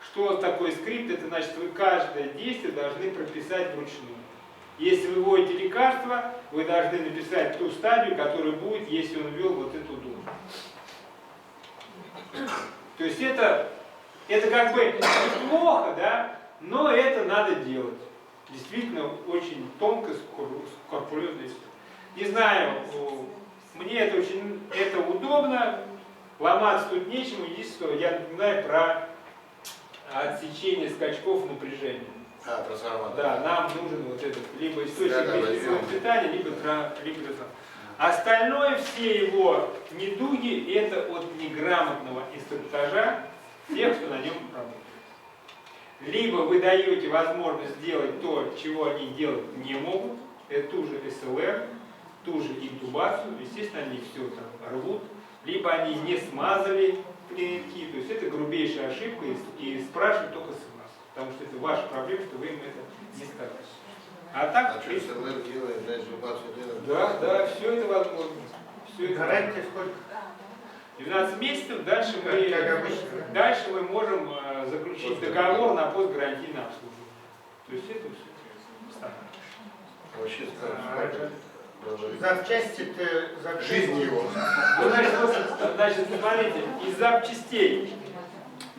Speaker 1: Что такое скрипт? Это значит, вы каждое действие должны прописать вручную. Если вы вводите лекарство, вы должны написать ту стадию, которая будет, если он ввел вот эту дозу. То есть это как бы неплохо, да, но это надо делать. Действительно очень тонко, скрупулезно. Не знаю, мне это удобно, ломаться тут нечему. Единственное, я напоминаю про отсечение скачков напряжения.
Speaker 3: Трансформатор.
Speaker 1: Да, нам нужен вот этот либо источник питания, либо остальное, все его недуги, это от неграмотного инструктажа тех, кто на нем работает. Либо вы даете возможность сделать то, чего они делать не могут, это ту же СЛР, ту же интубацию, естественно, они все там рвут, либо они не смазали клиники, то есть это грубейшая ошибка, и спрашивают только с вас, потому что это ваша проблема, что вы им это не скажете. А так,
Speaker 3: А что СЛР делает, да, интубацию делает?
Speaker 1: да, все это возможно. Все это
Speaker 3: Гарантия сколько?
Speaker 1: 12 месяцев, дальше мы можем заключить
Speaker 3: Вот
Speaker 1: договор на постгарантийное обслуживание. То есть это все стандартно.
Speaker 3: Вообще сколько?
Speaker 6: Запчасти-то
Speaker 3: Жизнь его.
Speaker 1: Ну, значит, смотрите, из запчастей,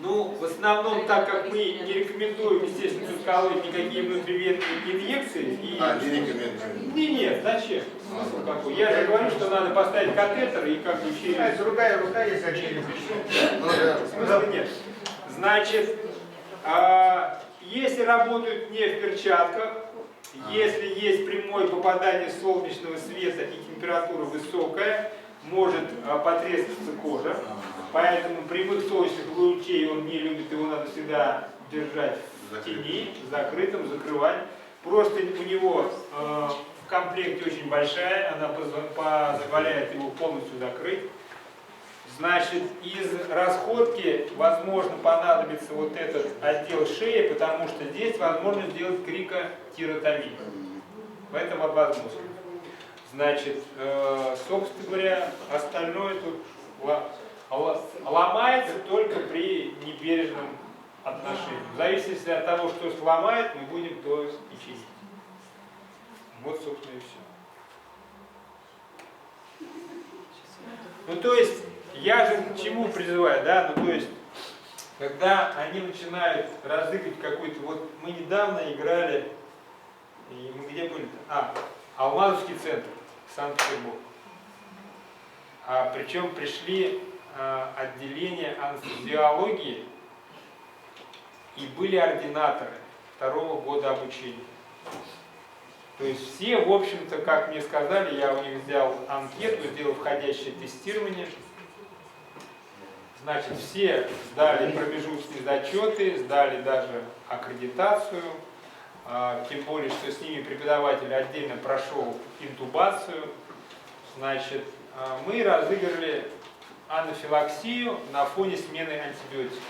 Speaker 1: ну, в основном, так как мы не рекомендуем, естественно, тут колоть никакие внутривенные инъекции. И...
Speaker 3: Не рекомендую.
Speaker 1: Нет, зачем? Смысл какой? Я же говорю, что надо поставить катетер и как бы через...
Speaker 6: Другая рука есть зачем?
Speaker 1: Смысла нет. Значит, если работают не в перчатках, если есть прямое попадание солнечного света и температура высокая, может потрескаться кожа. Поэтому прямых солнечных лучей он не любит, его надо всегда держать в тени, закрытым, закрывать. Просто у него в комплекте очень большая, она позволяет его полностью закрыть. Значит, из расходки, возможно, понадобится вот этот отдел шеи, потому что здесь возможно сделать крикотиротомию. В этом возможно. Значит, собственно говоря, остальное тут ломается только при небережном отношении. В зависимости от того, что сломает, мы будем то и чинить. Вот, собственно, и все. Ну, то есть, я же к чему призываю, да? Ну, то есть, когда они начинают разыгрывать какой-то... Вот мы недавно играли, и мы где были-то? Алмазовский центр, Санкт-Петербург. Причем пришли отделения анестезиологии и были ординаторы второго года обучения. То есть все, в общем-то, как мне сказали, я у них взял анкету, сделал входящее тестирование. Значит, все сдали промежуточные зачеты, сдали даже аккредитацию. Тем более, что с ними преподаватель отдельно прошел интубацию. Значит, мы разыграли анафилаксию на фоне смены антибиотиков.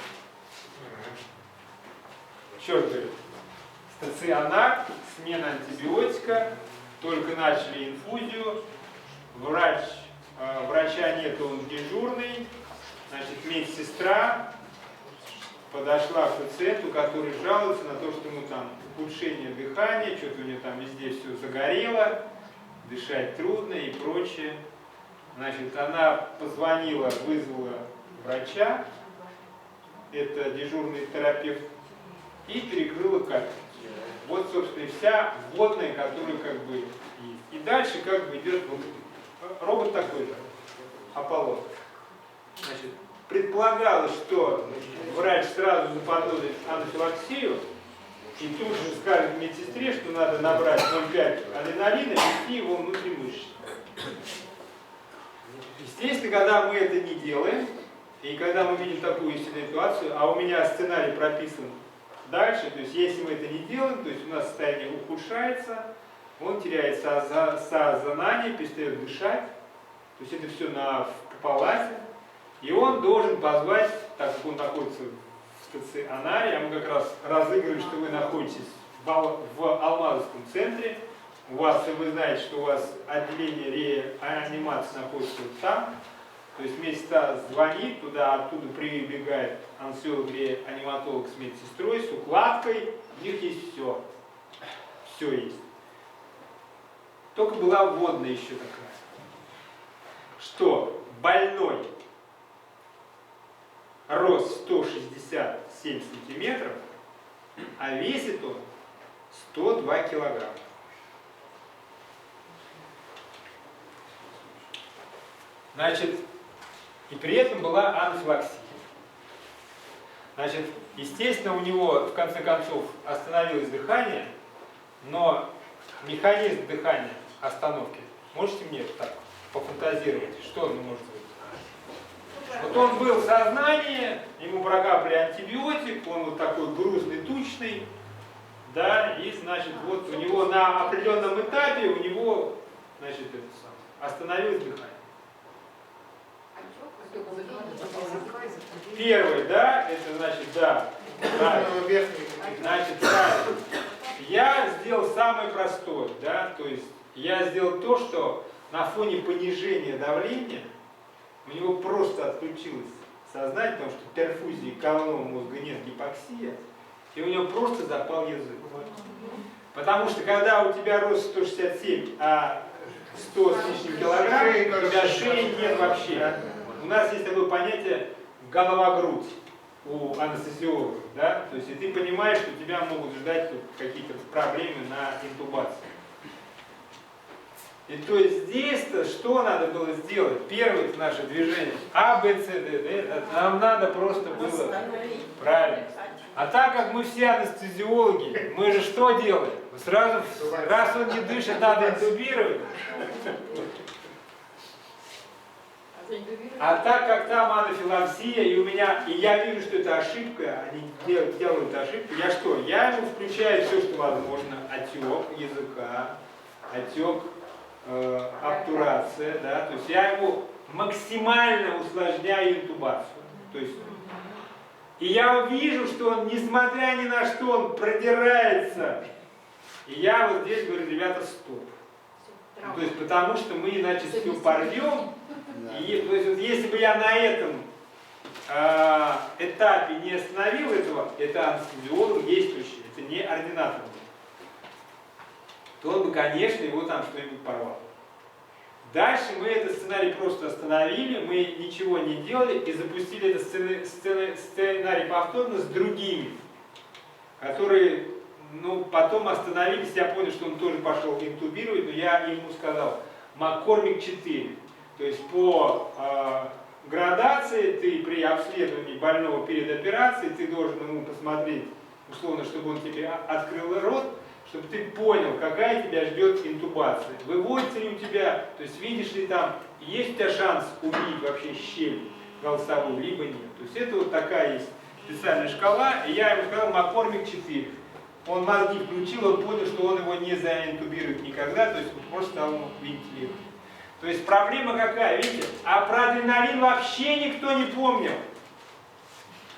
Speaker 1: Что же говорю? Стационар, смена антибиотика, только начали инфузию, врача нет, он дежурный, значит, медсестра подошла к пациенту, который жалуется на то, что ему там ухудшение дыхания, что-то у него там везде все загорело, дышать трудно и прочее. Значит, она позвонила, вызвала врача, это дежурный терапевт, и перекрыла капельницу. Вот, собственно, и вся вводная, которая как бы есть. И дальше как бы идет робот такой же, Аполлон. Значит, предполагалось, что врач сразу заподозрит анафилаксию и тут же скажет медсестре, что надо набрать 0,5 адреналина и ввести его внутримышечно. Естественно, когда мы это не делаем, и когда мы видим такую ситуацию, а у меня сценарий прописан дальше, то есть если мы это не делаем, то есть у нас состояние ухудшается, он теряет сознание, перестает дышать, то есть это все в палате, и он должен позвать, так как он находится в стационаре, а мы как раз разыгрываем, что вы находитесь в Алмазовском центре, у вас, и вы знаете, что у вас отделение реанимации находится вот там, то есть медсестра звонит, туда, оттуда прибегает анестезиолог-реаниматолог с медсестрой, с укладкой, у них есть все. Все есть. Только была вводная еще такая, что больной рост 167 сантиметров, а весит он 102 килограмма. Значит, и при этом была анафилаксия. Значит, естественно, у него в конце концов остановилось дыхание, но механизм дыхания остановки, можете мне так пофантазировать, что он может быть? Вот он был в сознании, ему прокапали антибиотик, он вот такой грузный, тучный, да, и, значит, вот у него на определенном этапе, у него, значит, остановилось дыхание. Первый, да, это значит, да, правильно. Значит, правильно. Я сделал самое простое, да, то есть я сделал то, что на фоне понижения давления у него просто отключилось сознание, потому что перфузии головного мозга нет, гипоксия, и у него просто запал язык. Потому что когда у тебя рост 167, а 100 с лишним килограмм, у тебя шеи нет вообще. У нас есть такое понятие голова-грудь у анестезиологов, да, то есть и ты понимаешь, что тебя могут ждать какие-то проблемы на интубации. И то есть здесь-то что надо было сделать? Первое наше движение А, Б, С, Д, Д, нам надо просто было правильно. А так как мы все анестезиологи, мы же что делаем? Сразу, раз он не дышит, надо интубировать. А так как там анафилаксия, и я вижу, что это ошибка, они делают ошибку, я что? Я ему включаю все, что возможно. Отек языка, отек, обтурация, да, то есть я ему максимально усложняю интубацию. То есть, и я вижу, что он, несмотря ни на что, он продирается. И я вот здесь говорю, ребята, стоп. Ну, то есть потому что мы иначе все порвем. И, то есть, вот, если бы я на этом этапе не остановил этого, это анестезиолог действующий, это не ординатор, то он бы, конечно, его там что-нибудь порвал. Дальше мы этот сценарий просто остановили, мы ничего не делали и запустили этот сценарий повторно с другими, которые, ну, потом остановились. Я понял, что он тоже пошел интубировать, но я ему сказал, Маккормик 4. То есть по градации ты при обследовании больного перед операцией, ты должен ему посмотреть, условно, чтобы он тебе открыл рот, чтобы ты понял, какая тебя ждет интубация. Выводится ли у тебя, то есть видишь ли там, есть у тебя шанс увидеть вообще щель голосовую, либо нет. То есть это вот такая есть специальная шкала, и я ему сказал Маккормик 4. Он мозги включил, он понял, что он его не заинтубирует никогда, то есть он просто стал ему вентилировать. То есть проблема какая, видите? А про адреналин вообще никто не помнил.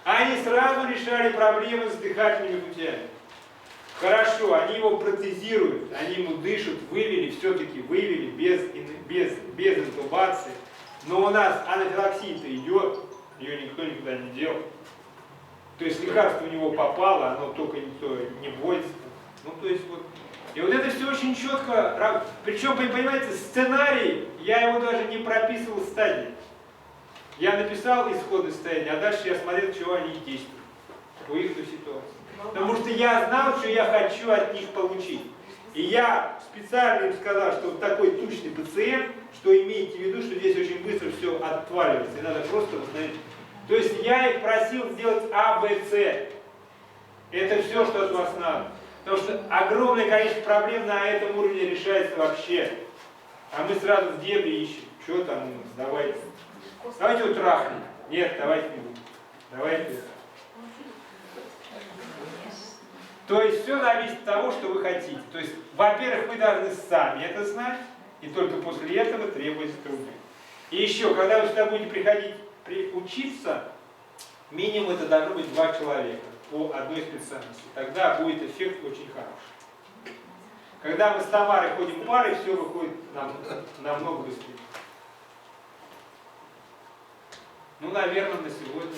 Speaker 1: Они сразу решали проблемы с дыхательными путями. Хорошо, они его протезируют, они ему дышат, вывели, все-таки вывели без интубации. Но у нас анафилаксия-то идет, ее никто никуда не делал. То есть лекарство у него попало, оно только никто не боится. Ну, то есть вот. И вот это все очень четко, причем, понимаете, сценарий, я его даже не прописывал в стадии. Я написал исходное состояние, а дальше я смотрел, чего они действуют по их ситуации. Потому что я знал, что я хочу от них получить. И я специально им сказал, что вот такой тучный пациент, что имейте в виду, что здесь очень быстро все отваливается, и надо просто восстановить. То есть я их просил сделать А, Б, С. Это все, что от вас надо. Потому что огромное количество проблем на этом уровне решается вообще. А мы сразу в дебри ищем. Что там у нас? Давайте. Давайте вот трахнем. Нет, давайте не будем. Давайте. То есть все зависит от того, что вы хотите. То есть, во-первых, вы должны сами это знать, и только после этого требовать от других. И еще, когда вы сюда будете приходить учиться, минимум это должно быть 2 человека по одной специальности. Тогда будет эффект очень хороший. Когда мы с Тамарой ходим парой, все выходит намного быстрее. Ну, наверное, на сегодня